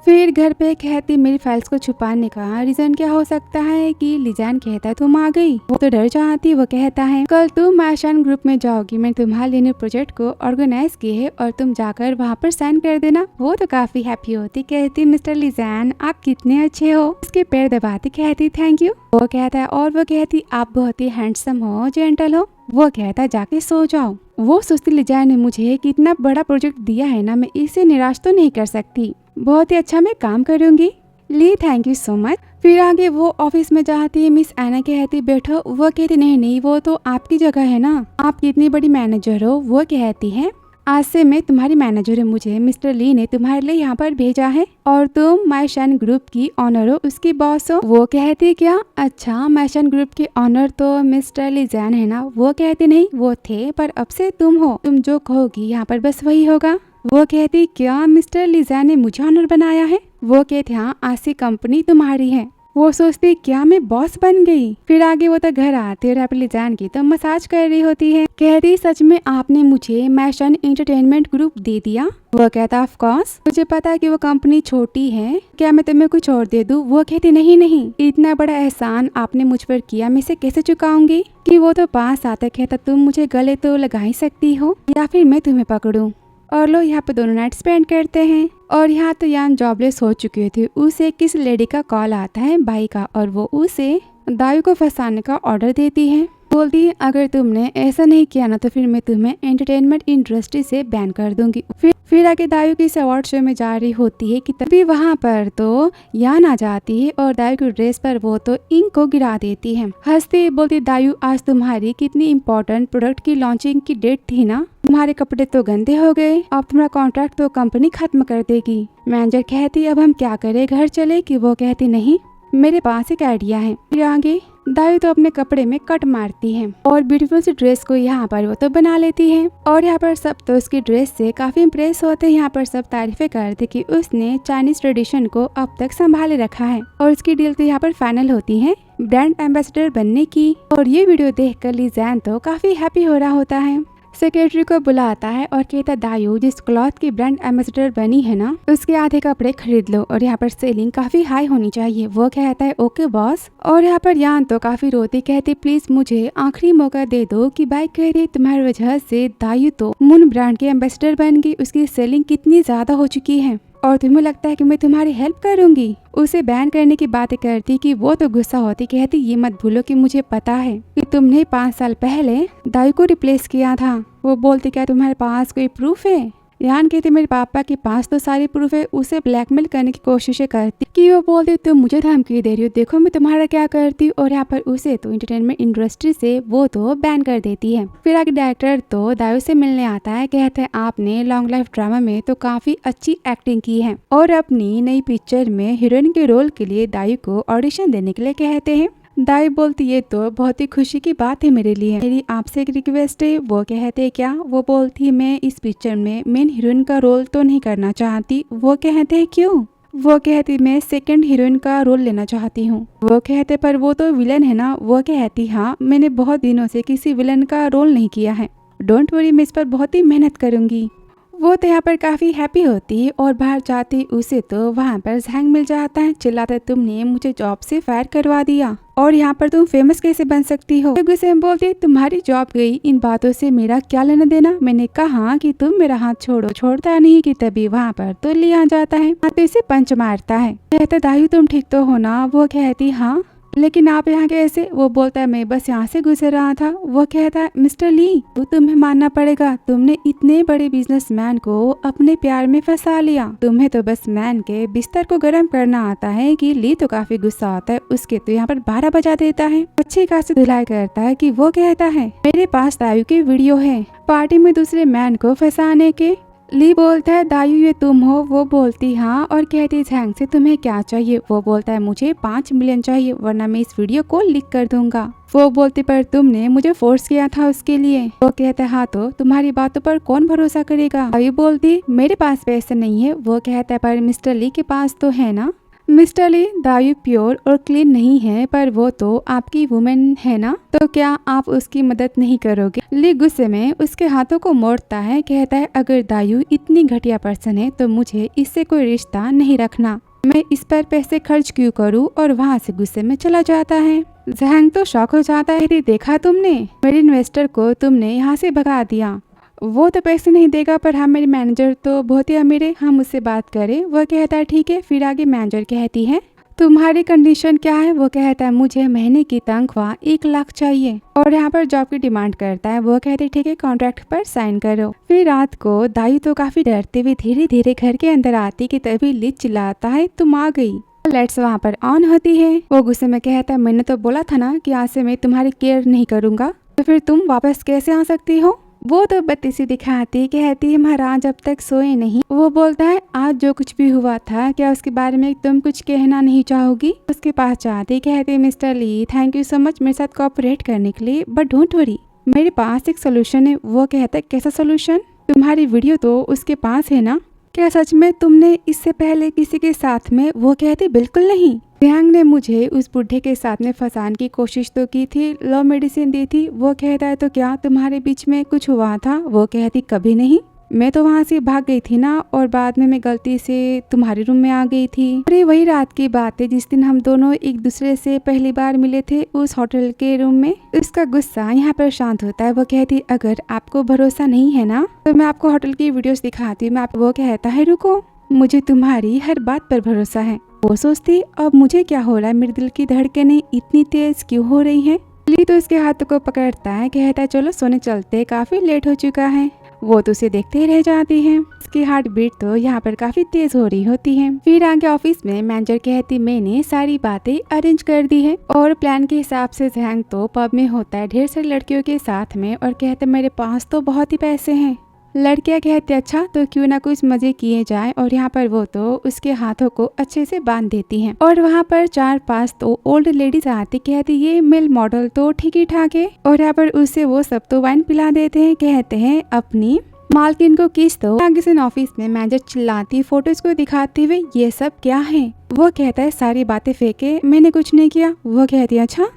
फिर घर पे कहती मेरी फाइल्स को छुपाने का रीजन क्या हो सकता है कि लिजान कहता है तुम आ गई। वो तो डर जाती, वो कहता है कल तुम माशान ग्रुप में जाओगी, मैं तुम्हारे लिए प्रोजेक्ट को ऑर्गेनाइज किए है और तुम जाकर वहाँ पर साइन कर देना। वो तो काफी हैप्पी होती, कहती मिस्टर लिजान आप कितने अच्छे हो। उसके पैर दबाती, कहती थैंक यू। वो कहता है और वो कहती आप बहुत ही हैंडसम हो, जेंटल हो। वो कहता है जाके सो जाओ। वो सोचती लिजान ने मुझे कितना बड़ा प्रोजेक्ट दिया है ना, मैं इसे निराश तो नहीं कर सकती, बहुत ही अच्छा मैं काम करूंगी। ली थैंक यू सो मच। फिर आगे वो ऑफिस में जाती है, मिस एना कहती बैठो। वो कहती नहीं वो तो आपकी जगह है ना, आप कितनी बड़ी मैनेजर हो। वो कहती है आज से मैं तुम्हारी मैनेजर हूँ, मुझे मिस्टर ली ने तुम्हारे लिए यहाँ पर भेजा है और तुम मायशान ग्रुप की ऑनर हो, उसकी बॉस हो। वो कहती क्या अच्छा मायशान ग्रुप की ऑनर तो मिस्टर लिजान है ना। वो कहती नहीं वो थे पर अब से तुम हो, तुम जो कहोगी यहाँ पर बस वही होगा। वो कहती क्या मिस्टर लिजान ने मुझे ऑनर बनाया है। वो कहते हाँ आज से कंपनी तुम्हारी है। वो सोचती क्या मैं बॉस बन गई। फिर आगे वो तो घर आती और अपनी लिजान की तो मसाज कर रही होती है, कहती सच में आपने मुझे मैशन एंटरटेनमेंट ग्रुप दे दिया। वो कहता ऑफ कोर्स, मुझे पता है कि वो कंपनी छोटी है, क्या मैं तुम्हें कुछ और दे दूं। वो कहती नहीं इतना बड़ा एहसान आपने मुझ पर किया, मैं इसे कैसे चुकाऊंगी। कि वो तो पास आता, कहता तुम मुझे गले तो लगा ही सकती हो या फिर मैं तुम्हें पकड़ूं। और लोग यहाँ पे दोनों नाइट स्पेंड करते हैं। और यहाँ तो यान जॉबलेस हो चुकी थी, उसे किस लेडी का कॉल आता है बाई का, और वो उसे दायु को फंसाने का ऑर्डर देती है। बोलती है अगर तुमने ऐसा नहीं किया ना तो फिर मैं तुम्हें एंटरटेनमेंट इंडस्ट्री से बैन कर दूंगी। फिर आगे दायु की अवार्ड शो में जा रही होती है कि तभी वहाँ पर तो यान आ जाती है और दायु की ड्रेस पर वो तो इंक को गिरा देती है। हंसती बोलती दायु आज तुम्हारी कितनी इम्पोर्टेंट प्रोडक्ट की लॉन्चिंग की डेट थी ना, तुम्हारे कपड़े तो गंदे हो गए, अब तुम्हारा कॉन्ट्रैक्ट तो कंपनी खत्म कर देगी। मैनेजर कहती अब हम क्या करें, घर चले। कि वो कहती नहीं मेरे पास एक आइडिया है। फिर आगे दायु तो अपने कपड़े में कट मारती है और ब्यूटीफुल सी ड्रेस को यहाँ पर वो तो बना लेती है। और यहाँ पर सब तो उसकी ड्रेस से काफी इम्प्रेस होते हैं। यहाँ पर सब तारीफें करते कि उसने चाइनीज ट्रेडिशन को अब तक संभाले रखा है। और उसकी डील तो यहाँ पर फाइनल होती है ब्रांड एम्बेसडर बनने की। और ये वीडियो देखकर लिजान तो काफी हैप्पी हो रहा होता है। सेक्रेटरी को बुलाता है और कहता दायु जिस क्लॉथ की ब्रांड एम्बेसडर बनी है ना उसके आधे कपड़े खरीद लो और यहाँ पर सेलिंग काफी हाई होनी चाहिए। वो कहता है ओके बॉस। और यहाँ पर यान तो काफी रोती, कहती प्लीज मुझे आखिरी मौका दे दो। कि बाइक कहती तुम्हारी वजह से दायु तो मून ब्रांड के एम्बेसडर बन गई, उसकी सेलिंग कितनी ज्यादा हो चुकी है और तुम्हें लगता है कि मैं तुम्हारी हेल्प करूंगी। उसे बैन करने की बातें करती कि वो तो गुस्सा होती, कहती ये मत भूलो कि मुझे पता है कि तुमने 5 साल पहले दायु को रिप्लेस किया था। वो बोलती क्या तुम्हारे पास कोई प्रूफ है। यान कहती मेरे पापा के पास तो सारी प्रूफ है। उसे ब्लैकमेल करने की कोशिशें करती कि वो बोलती तुम मुझे धमकी दे रही हो, देखो मैं तुम्हारा क्या करती हूँ। और यहाँ पर उसे तो एंटरटेनमेंट इंडस्ट्री से वो तो बैन कर देती है। फिर आगे डायरेक्टर तो दायु से मिलने आता है, कहते हैं आपने लॉन्ग लाइफ ड्रामा में तो काफी अच्छी एक्टिंग की है और अपनी नई पिक्चर में हीरोइन के रोल के लिए दायु को ऑडिशन देने के लिए कहते हैं। दाई बोलती ये तो बहुत ही खुशी की बात है मेरे लिए, मेरी आपसे एक रिक्वेस्ट है। वो कहते क्या। वो बोलती मैं इस पिक्चर में मेन हीरोइन का रोल तो नहीं करना चाहती। वो कहते हैं क्यों। वो कहती मैं सेकंड हीरोइन का रोल लेना चाहती हूँ। वो कहते पर वो तो विलन है ना। वो कहती हाँ मैंने बहुत दिनों से किसी विलन का रोल नहीं किया है, डोंट वरी मैं इस पर बहुत ही मेहनत करूंगी। वो तो यहाँ पर काफी हैप्पी होती है और बाहर जाती उसे तो वहाँ पर जैंग मिल जाता है, चिल्लाता तुमने मुझे जॉब से फायर करवा दिया और यहाँ पर तुम फेमस कैसे बन सकती हो। गुस्से में बोलती तुम्हारी जॉब गई, इन बातों से मेरा क्या लेना देना। मैंने कहा कि तुम मेरा हाथ छोड़ो, छोड़ता नहीं कि तभी वहाँ पर तो लिया जाता है, हाथ से पंच मारता है। कहता दायु तुम ठीक तो हो ना। वो कहती हाँ लेकिन आप यहाँ कैसे। वो बोलता है मैं बस यहाँ से गुजर रहा था। वो कहता है मिस्टर ली तो तुम्हें मानना पड़ेगा, तुमने इतने बड़े बिजनेसमैन को अपने प्यार में फंसा लिया, तुम्हें तो बस मैन के बिस्तर को गर्म करना आता है। कि ली तो काफी गुस्सा आता है, उसके तो यहाँ पर 12 बजा देता है, अच्छी खासी धुलाई करता है। कि वो कहता है मेरे पास दायु की वीडियो है पार्टी में दूसरे मैन को फंसाने के। ली बोलता है दायू ये तुम हो? वो बोलती हाँ और कहती झैंग से तुम्हें क्या चाहिए? वो बोलता है मुझे 5 मिलियन चाहिए वरना मैं इस वीडियो को लीक कर दूंगा। वो बोलती पर तुमने मुझे फोर्स किया था उसके लिए। वो कहता है हाँ तो तुम्हारी बातों पर कौन भरोसा करेगा? दायू बोलती मेरे पास पैसे नहीं है। वो कहता है पर मिस्टर ली के पास तो है ना। मिस्टर ली दायू प्योर और क्लीन नहीं है पर वो तो आपकी वुमेन है ना, तो क्या आप उसकी मदद नहीं करोगे? ली गुस्से में उसके हाथों को मोड़ता है, कहता है अगर दायू इतनी घटिया पर्सन है तो मुझे इससे कोई रिश्ता नहीं रखना, मैं इस पर पैसे खर्च क्यों करूं? और वहाँ से गुस्से में चला जाता है। जहंग तो शॉक हो जाता है, देखा तुमने मेरे इन्वेस्टर को तुमने यहाँ से भगा दिया। वो तो पैसे नहीं देगा पर हम मेरे मैनेजर तो बहुत ही अमीर है, हम उससे बात करें। वो कहता है ठीक है। फिर आगे मैनेजर कहती है तुम्हारी कंडीशन क्या है? वो कहता है मुझे महीने की तनख्वाह 1 लाख चाहिए और यहाँ पर जॉब की डिमांड करता है। वो कहते ठीक है कॉन्ट्रैक्ट पर साइन करो। फिर रात को दायू तो काफी डरते हुए धीरे धीरे घर के अंदर आती कि तभी ली चिल्लाता है तुम आ गई। लाइट्स वहाँ पर ऑन होती है। वो गुस्से में कहता है मैंने तो बोला था ना कि आज से मैं तुम्हारी केयर नहीं करूंगा, तो फिर तुम वापस कैसे आ सकती हो? वो तो बत्तीसी दिखाती, कहती है महाराज अब तक सोए नहीं। वो बोलता है आज जो कुछ भी हुआ था क्या उसके बारे में तुम कुछ कहना नहीं चाहोगी? उसके पास जाती, कहती mister Lee thank you so much मेरे साथ कोऑपरेट करने के लिए, बट डोंट वरी मेरे पास एक सोल्यूशन है। वो कहता है कैसा सोल्यूशन? तुम्हारी वीडियो तो उसके पास है ना, क्या सच में तुमने इससे पहले किसी के साथ में? वो कहती बिल्कुल नहीं, जहंग ने मुझे उस बुढ़े के साथ में फंसाने की कोशिश तो की थी, लव मेडिसिन दी थी। वो कहता है तो क्या तुम्हारे बीच में कुछ हुआ था? वो कहती कभी नहीं, मैं तो वहाँ से भाग गई थी ना और बाद में मैं गलती से तुम्हारे रूम में आ गई थी। अरे वही रात की बात है जिस दिन हम दोनों एक दूसरे से पहली बार मिले थे उस होटल के रूम में। उसका गुस्सा यहाँ पर शांत होता है। वो कहती अगर आपको भरोसा नहीं है ना तो मैं आपको होटल की वीडियोस दिखाती हूँ। वो कहता है रुको, मुझे तुम्हारी हर बात पर भरोसा है। वो सोचती अब मुझे क्या हो रहा है, मेरे दिल की धड़कनें इतनी तेज क्यों हो रही हैं? ली तो उसके हाथों को पकड़ता है, कहता है चलो सोने चलते, काफी लेट हो चुका है। वो तो उसे देखते ही रह जाती है। उसकी हार्ट बीट तो यहाँ पर काफी तेज हो रही होती है। फिर आगे ऑफिस में मैनेजर कहती मैंने सारी बातें अरेंज कर दी है और प्लान के हिसाब से जहंग तो पब में होता है ढेर सारी लड़कियों के साथ में और कहते मेरे पास तो बहुत ही पैसे हैं। लड़कियां कहती अच्छा तो क्यों ना कुछ मजे किए जाए, और यहाँ पर वो तो उसके हाथों को अच्छे से बांध देती हैं। और वहाँ पर 4-5 तो ओल्ड लेडीज आती, कहती ये मेल मॉडल तो ठीक ही ठाक है, और यहाँ पर उससे वो सब तो वाइन पिला देते हैं, कहते हैं अपनी मालकिन को किस दो। आगे से ऑफिस में मैनेजर चिल्लाती फोटोज को दिखाते हुए ये सब क्या है? वो कहता है सारी बातें फेंके, मैंने कुछ नहीं किया। वो कहती है अच्छा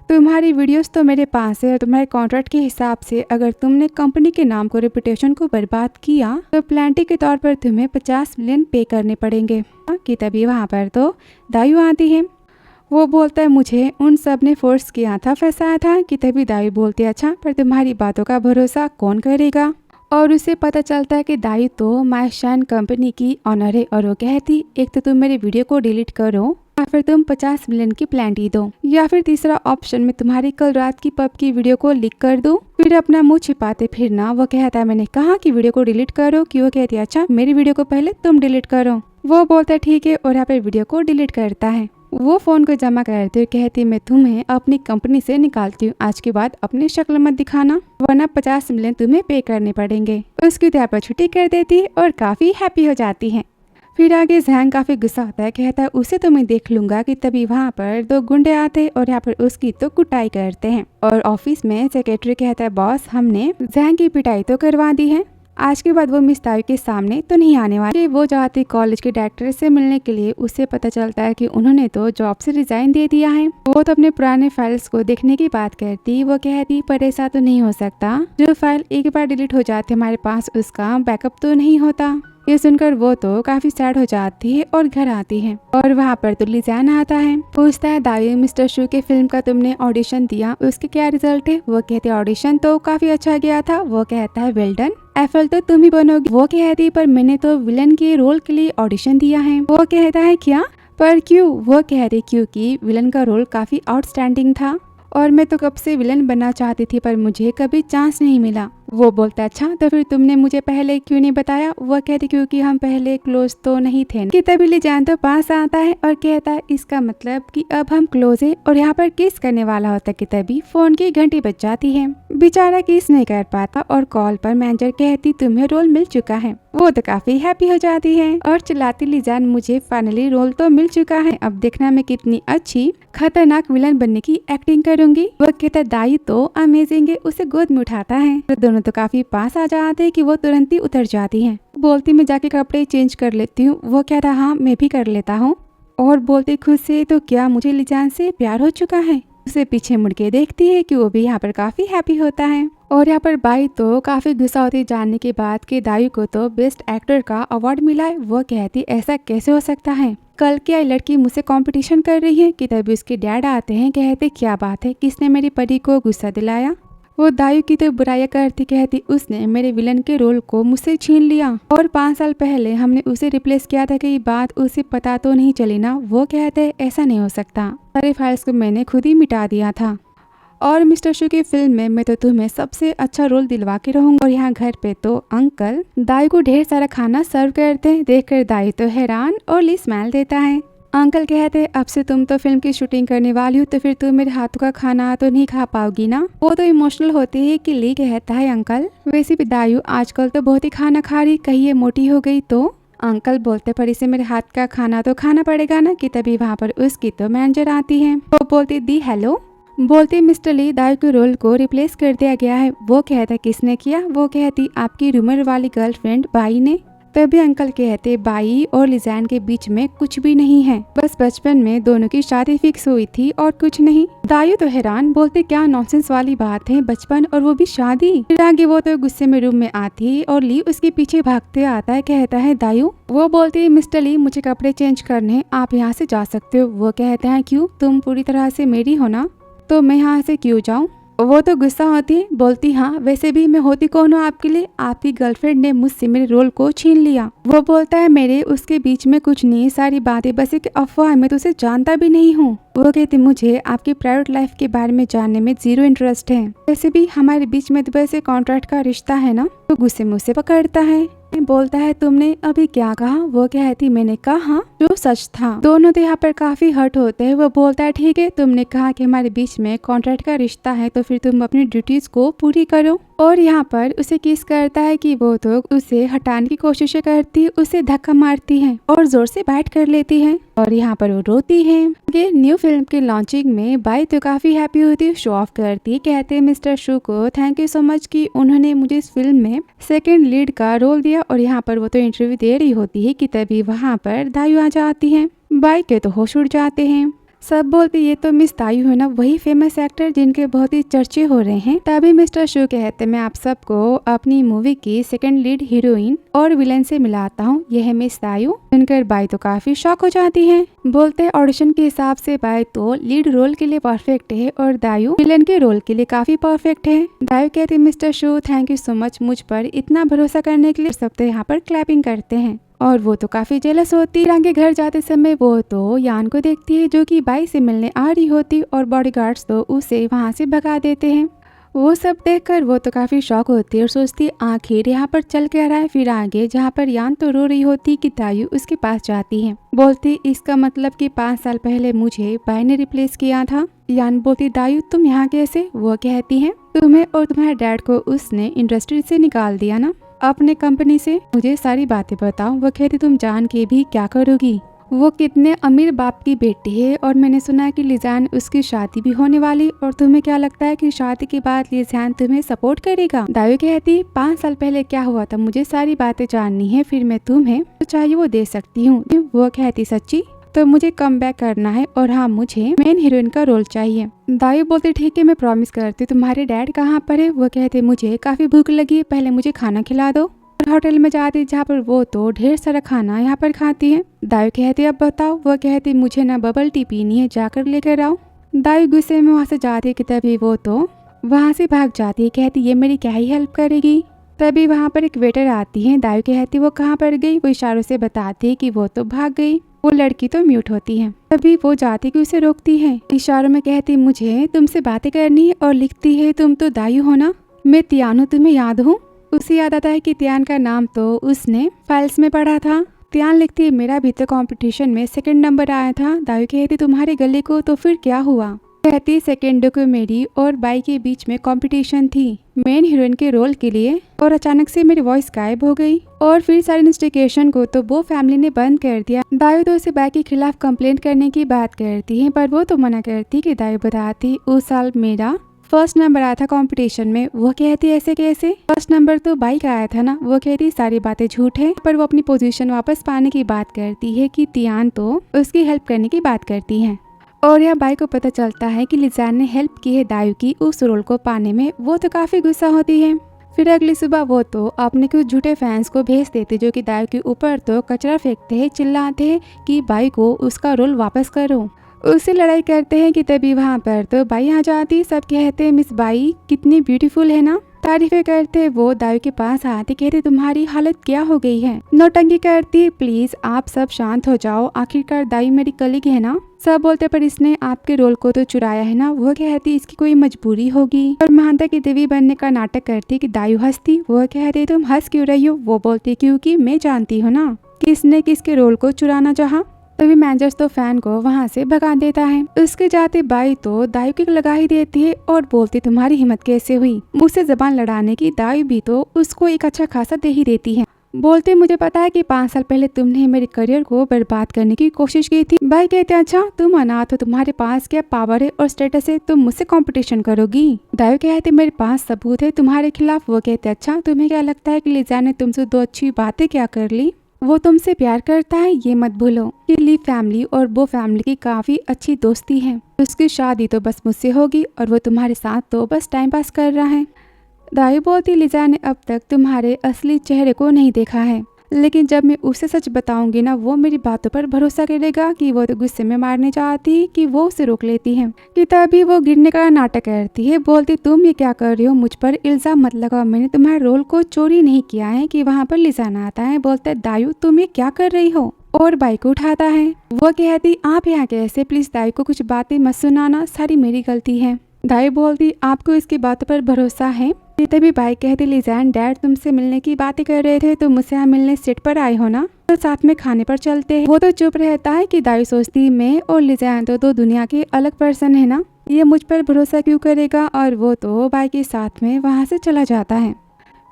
तुम्हारी वीडियोस तो मेरे पास है और तुम्हारे कॉन्ट्रैक्ट के हिसाब से अगर तुमने कंपनी के नाम को रेपुटेशन को बर्बाद किया तो प्लांटी के तौर पर तुम्हें 50 मिलियन पे करने पड़ेंगे। कि तभी वहाँ पर तो दायू आती है। वो बोलता है मुझे उन सब ने फोर्स किया था, फंसाया था। कि तभी दायू बोलती है अच्छा पर तुम्हारी बातों का भरोसा कौन करेगा? और उसे पता चलता है कि दायू तो माय शाइन कंपनी की ऑनर है। और वो कहती एक तो तुम मेरे वीडियो को डिलीट करो या फिर तुम 50 मिलियन की प्लांटी दो, या फिर तीसरा ऑप्शन में तुम्हारी कल रात की पब की वीडियो को लीक कर दूं। फिर अपना मुंह छिपाते फिरना। वो कहता है मैंने कहा कि वीडियो को डिलीट करो। कि वो कहती है अच्छा मेरी वीडियो को पहले तुम डिलीट करो। वो बोलता है ठीक है और यहाँ पर वीडियो को डिलीट करता है। वो फोन को जमा करते हुए कहती मैं तुम्हें अपनी कंपनी से निकालती हूँ, आज के बाद अपनी शक्ल मत दिखाना वरना 50 मिलियन तुम्हें पे करने पड़ेंगे। उसकी यहाँ पर छुट्टी कर देती है और काफी हैप्पी हो जाती है। फिर आगे जहंग काफी गुस्सा होता है, कहता है उसे तो मैं देख लूंगा। कि तभी वहाँ पर 2 गुंडे आते हैं और यहाँ पर उसकी तो कुटाई करते हैं। और ऑफिस में सेक्रेटरी कहता है बॉस हमने जहंग की पिटाई तो करवा दी है, आज के बाद वो मिस दायू के सामने तो नहीं आने वाली। वो जाती कॉलेज के डायरेक्टर से मिलने के लिए। उससे पता चलता है कि उन्होंने तो जॉब से रिजाइन दे दिया है। वो तो अपने पुराने फाइल्स को देखने की बात करती। वो कहती पर ऐसा तो नहीं हो सकता, जो फाइल एक बार डिलीट हो जाती हमारे पास उसका बैकअप तो नहीं होता। ये सुनकर वो तो काफी सैड हो जाती है और घर आती है। और वहाँ पर तो लिजान आता है, पूछता है दायू मिस्टर शू के फिल्म का तुमने ऑडिशन दिया, उसके क्या रिजल्ट है? वो कहते हैं ऑडिशन तो काफी अच्छा गया था। वो कहता है वेल डन, एफएल तो तुम ही बनोगी। वो कहती पर मैंने तो विलन के रोल के लिए ऑडिशन दिया है। वो कहता है क्या, पर क्यों? वो कहते क्योंकि विलन का रोल काफी आउटस्टैंडिंग था और मैं तो कब से विलन बनना चाहती थी पर मुझे कभी चांस नहीं मिला। वो बोलता अच्छा तो फिर तुमने मुझे पहले क्यों नहीं बताया। वो कहती क्योंकि हम पहले क्लोज तो नहीं थे कि तभी लिजान तो पास आता है और कहता है इसका मतलब कि अब हम क्लोज है और यहाँ पर किस करने वाला होता कि तभी फोन की घंटी बज जाती है। बेचारा किस नहीं कर पाता और कॉल पर मैनेजर कहती तुम्हें रोल मिल चुका है। वो तो काफी हैप्पी हो जाती है और चिल्लाती लिजान मुझे फाइनली रोल तो मिल चुका है, अब देखना मैं कितनी अच्छी खतरनाक विलन बनने की एक्टिंग करूंगी। वो कहता दाई तो अमेजिंग है, उसे गोद में उठाता है तो दोनों तो काफी पास आ जाते हैं कि वो तुरंत ही उतर जाती है। बोलती मैं जाके कपड़े चेंज कर लेती हूँ। वो कहता हाँ मैं भी कर लेता हूँ और बोलती खुद से तो क्या मुझे लिजान से प्यार हो चुका है। उसे पीछे मुड़ के देखती है कि वो भी यहाँ पर काफी हैप्पी होता है और यहाँ पर बाई तो काफी गुस्सा होती जानने के बाद कि दायु को तो बेस्ट एक्टर का अवार्ड मिला है। वो कहती ऐसा कैसे हो सकता है, कल क्या लड़की मुझसे कंपटीशन कर रही है कि तभी उसके डैड आते हैं। कहते क्या बात है, किसने मेरी परी को गुस्सा दिलाया। वो दायु की तो बुराई करती कहती उसने मेरे विलन के रोल को मुझसे छीन लिया और 5 साल पहले हमने उसे रिप्लेस किया था कि ये बात उसे पता तो नहीं चली ना। वो कहते ऐसा नहीं हो सकता, सारे फाइल्स को मैंने खुद ही मिटा दिया था और मिस्टर शू की फिल्म में मैं तो तुम्हें सबसे अच्छा रोल दिलवा के रहूंगा। और यहाँ घर पे तो अंकल दाई को ढेर सारा खाना सर्व करते हैं। देखकर दाई तो हैरान और ली स्माइल देता है। अंकल कहते अब से तुम तो फिल्म की शूटिंग करने वाली हो तो फिर तुम मेरे हाथों का खाना तो नहीं खा पाओगी ना। वो तो इमोशनल होती है कि ली कहता है अंकल वैसे भी दायु आजकल तो बहुत ही खाना खा रही, कहीं ये मोटी हो गई तो। अंकल बोलते पर इसे मेरे हाथ का खाना तो खाना पड़ेगा ना कि तभी वहाँ पर उसकी तो मैनेजर आती है। वो बोलती दी हेलो। बोलती मिस्टर ली दायु के रोल को रिप्लेस कर दिया गया है। वो कहता किसने किया। वो कहती आपकी रूमर वाली गर्लफ्रेंड बाई ने। तभी अंकल कहते बाई और लिजान के बीच में कुछ भी नहीं है, बस बचपन में दोनों की शादी फिक्स हुई थी और कुछ नहीं। दायु तो हैरान बोलते क्या नॉनसेंस वाली बात है, बचपन और वो भी शादी। फिर आगे वो तो गुस्से में रूम में आती है और ली उसके पीछे भागते आता है। कहता है दायु। वो बोलती है मिस्टर ली मुझे कपड़े चेंज करने, आप यहाँ से जा सकते हो। वो कहता है क्यों, तुम पूरी तरह से मेरी हो ना, तो मैं यहाँ से क्यों जाऊँ। वो तो गुस्सा होती है बोलती हाँ वैसे भी मैं होती कौन हूँ आपके लिए, आपकी गर्लफ्रेंड ने मुझसे मेरे रोल को छीन लिया। वो बोलता है मेरे उसके बीच में कुछ नहीं, सारी बातें बस एक अफवाह है, मैं तो उसे जानता भी नहीं हूँ। वो कहती मुझे आपकी प्राइवेट लाइफ के बारे में जानने में 0 इंटरेस्ट है, वैसे भी हमारे बीच में तो वैसे कॉन्ट्रैक्ट का रिश्ता है ना। तो गुस्से में उसे पकड़ता है। बोलता है तुमने अभी क्या कहा। वो कहती मैंने कहा जो सच था। दोनों तो यहाँ पर काफी हर्ट होते हैं। वो बोलता है ठीक है तुमने कहा कि हमारे बीच में कॉन्ट्रैक्ट का रिश्ता है तो फिर तुम अपनी ड्यूटीज को पूरी करो। और यहाँ पर उसे किस करता है कि वो तो उसे हटाने की कोशिश करती है, उसे धक्का मारती है और जोर से बैट कर लेती है और यहाँ पर वो रोती है। ये न्यू फिल्म की लॉन्चिंग में बाई तो काफी हैप्पी होती है, शो ऑफ करती है। कहते हैं मिस्टर शू को थैंक यू सो मच कि उन्होंने मुझे इस फिल्म में सेकंड लीड का रोल दिया। और यहाँ पर वो तो इंटरव्यू दे रही होती है कि तभी वहाँ पर दायु आ जाती है। बाई के तो होश उड़ जाते हैं। सब बोलते ये तो मिस दायु है ना, वही फेमस एक्टर जिनके बहुत ही चर्चे हो रहे हैं। तभी मिस्टर शू कहते मैं आप सबको अपनी मूवी की सेकंड लीड हीरोइन और विलन से मिलाता हूँ, यह है मिस दायु। सुनकर बाई तो काफी शॉक हो जाती है। बोलते ऑडिशन के हिसाब से बाई तो लीड रोल के लिए परफेक्ट है और दायु विलन के रोल के लिए काफी परफेक्ट है। दायु कहती mister shoe thank you so much मुझ पर इतना भरोसा करने के लिए। सब तो यहाँ पर क्लैपिंग करते हैं और वो तो काफी जेलस होती है। आगे घर जाते समय वो तो यान को देखती है जो कि बाई से मिलने आ रही होती और बॉडीगार्ड्स तो उसे वहां से भगा देते हैं। वो सब देखकर वो तो काफी शॉक होती है और सोचती आखिर यहाँ पर चल क्या रहा है। फिर आगे जहाँ पर यान तो रो रही होती कि दायु उसके पास जाती है। बोलती इसका मतलब कि 5 साल पहले मुझे बाई ने रिप्लेस किया था। यान बोलती दायु तुम यहाँ कैसे। वो कहती है तुम्हें और तुम्हारे डैड को उसने इंडस्ट्री से निकाल दिया ना, अपने कंपनी से। मुझे सारी बातें बताओ। वो कहती तुम जान के भी क्या करोगी, वो कितने अमीर बाप की बेटी है और मैंने सुना है कि लिजान उसकी शादी भी होने वाली, और तुम्हें क्या लगता है कि शादी के बाद लिजान तुम्हें सपोर्ट करेगा। दायु कहती 5 साल पहले क्या हुआ था मुझे सारी बातें जाननी है, फिर मैं तुम्हें जो चाहिए वो दे सकती हूँ। वो कहती सच्ची, तो मुझे कम बैक करना है और हाँ मुझे मेन हीरोइन का रोल चाहिए। दायु बोलते ठीक है मैं प्रॉमिस करती। तुम्हारे डैड कहाँ पर है। वो कहते मुझे काफी भूख लगी है, पहले मुझे खाना खिला दो। होटल में जाती जहाँ पर वो तो ढेर सारा खाना यहाँ पर खाती है। दायु कहती अब बताओ। वो कहती मुझे ना बबल टी पीनी है, जाकर लेकर आओ। दायु गुस्से में वहाँ से जाती है कि तभी वो तो वहाँ से भाग जाती है। कहती ये मेरी क्या ही हेल्प करेगी। तभी वहाँ पर एक वेटर आती है। दायु कहती वो कहाँ पर गई। वो इशारों से बताती है कि वो तो भाग गई। वो लड़की तो म्यूट होती है। तभी वो जाती कि उसे रोकती है, इशारों में कहती मुझे तुमसे बातें करनी है और लिखती है तुम तो दायु हो ना। मैं तियान हूँ, तुम्हें याद हूँ? उसे याद आता है कि तियान का नाम तो उसने फाइल्स में पढ़ा था। तियान लिखती है, मेरा भी तो कंपटीशन में सेकंड नंबर आया था। दायू कहती, तुम्हारे गले को तो फिर क्या हुआ? कहती, सेकंड को मेरी और बाई के बीच में कंपटीशन थी मेन हीरोइन के रोल के लिए, और अचानक से मेरी वॉइस गायब हो गई और फिर सारी इन्वेस्टिगेशन को तो वो फैमिली ने बंद कर दिया। दायू तो उसे बाई के खिलाफ कंप्लेंट करने की बात करती है, पर वो तो मना करती कि दायू बताती उस साल मेरा फर्स्ट नंबर आया था कंपटीशन में। वो कहती, ऐसे कैसे? फर्स्ट नंबर तो बाई का आया था ना। वो कहती, सारी बातें झूठ है। पर वो अपनी पोजीशन वापस पाने की बात करती है कि तियान तो उसकी हेल्प करने की बात करती है, और यह बाई को पता चलता है कि लिजान ने हेल्प की है दायू की उस रोल को पाने में। वो तो काफी गुस्सा होती है। फिर अगली सुबह वो तो अपने कुछ झूठे फैंस को भेज देते जो कि दायू के ऊपर तो कचरा फेंकते हैं, चिल्लाते हैं कि बाई को उसका रोल वापस करो। उससे लड़ाई करते हैं कि तभी वहाँ पर तो बाई आ जाती। सब कहते हैं, मिस बाई कितनी ब्यूटीफुल है ना। तारीफें करते वो दायू के पास आते, कहते तुम्हारी हालत क्या हो गई है? नौटंकी करती, प्लीज आप सब शांत हो जाओ, आखिरकार दायू मेरी कलीग है ना। सब बोलते, पर इसने आपके रोल को तो चुराया है ना। वो कहती, इसकी कोई मजबूरी होगी। और महानता की देवी बनने का नाटक करती कि दायू हंसती। वो कहते, तुम हंस क्यों रही हो? वो बोलती, क्योंकि मैं जानती हूँ ना किसने किसके रोल को चुराना चाहा। तभी मैनेजर्स तो फैन को वहाँ से भगा देता है। उसके जाते बाई तो दायू की लगा ही देती है और बोलती, तुम्हारी हिम्मत कैसे हुई मुझसे जबान लड़ाने की? दायू भी तो उसको एक अच्छा खासा दे ही देती है। बोलते, मुझे पता है कि 5 साल पहले तुमने मेरे करियर को बर्बाद करने की कोशिश की थी। भाई कहते, अच्छा तुम अनाथ हो, तुम्हारे पास क्या पावर है और स्टेटस है, तुम मुझसे कंपटीशन करोगी? दायू कहते, मेरे पास सबूत है तुम्हारे खिलाफ। वो कहते, अच्छा तुम्हें क्या लगता है कि लिजान ने तुमसे 2 अच्छी बातें क्या कर ली? वो तुमसे प्यार करता है, ये मत भूलो कि ली फैमिली और वो फैमिली की काफी अच्छी दोस्ती है। उसकी शादी तो बस मुझसे होगी और वो तुम्हारे साथ तो बस टाइम पास कर रहा है। दायू बोलती, लिजा ने अब तक तुम्हारे असली चेहरे को नहीं देखा है, लेकिन जब मैं उसे सच बताऊंगी ना, वो मेरी बातों पर भरोसा करेगा कि वो तो गुस्से में मारने चाहती कि वो उसे रोक लेती है। कि तभी वो गिरने का नाटक करती है। बोलती, तुम ये क्या कर रही हो? मुझ पर इल्जाम मत लगाओ, मैंने तुम्हारे रोल को चोरी नहीं किया है कि वहाँ पर लिजाना आता है। बोलता, दायू तुम ये क्या कर रही हो? और बाई को उठाता है। वो कहती, आप यहाँ कैसे? प्लीज दायू को कुछ बातें मत सुनाना, सारी मेरी गलती है। दायू बोलती, आपको इसकी बातों पर भरोसा है? तभी बाई कहती, लिजान डैड तुमसे मिलने की बातें कर रहे थे, तुम मुझसे यहाँ मिलने सेट पर आए हो ना, तो साथ में खाने पर चलते हैं। वो तो चुप रहता है कि दायू सोचती मैं और लिजान तो 2 दुनिया के अलग पर्सन है ना, ये मुझ पर भरोसा क्यों करेगा। और वो तो बाई के साथ में वहाँ से चला जाता है।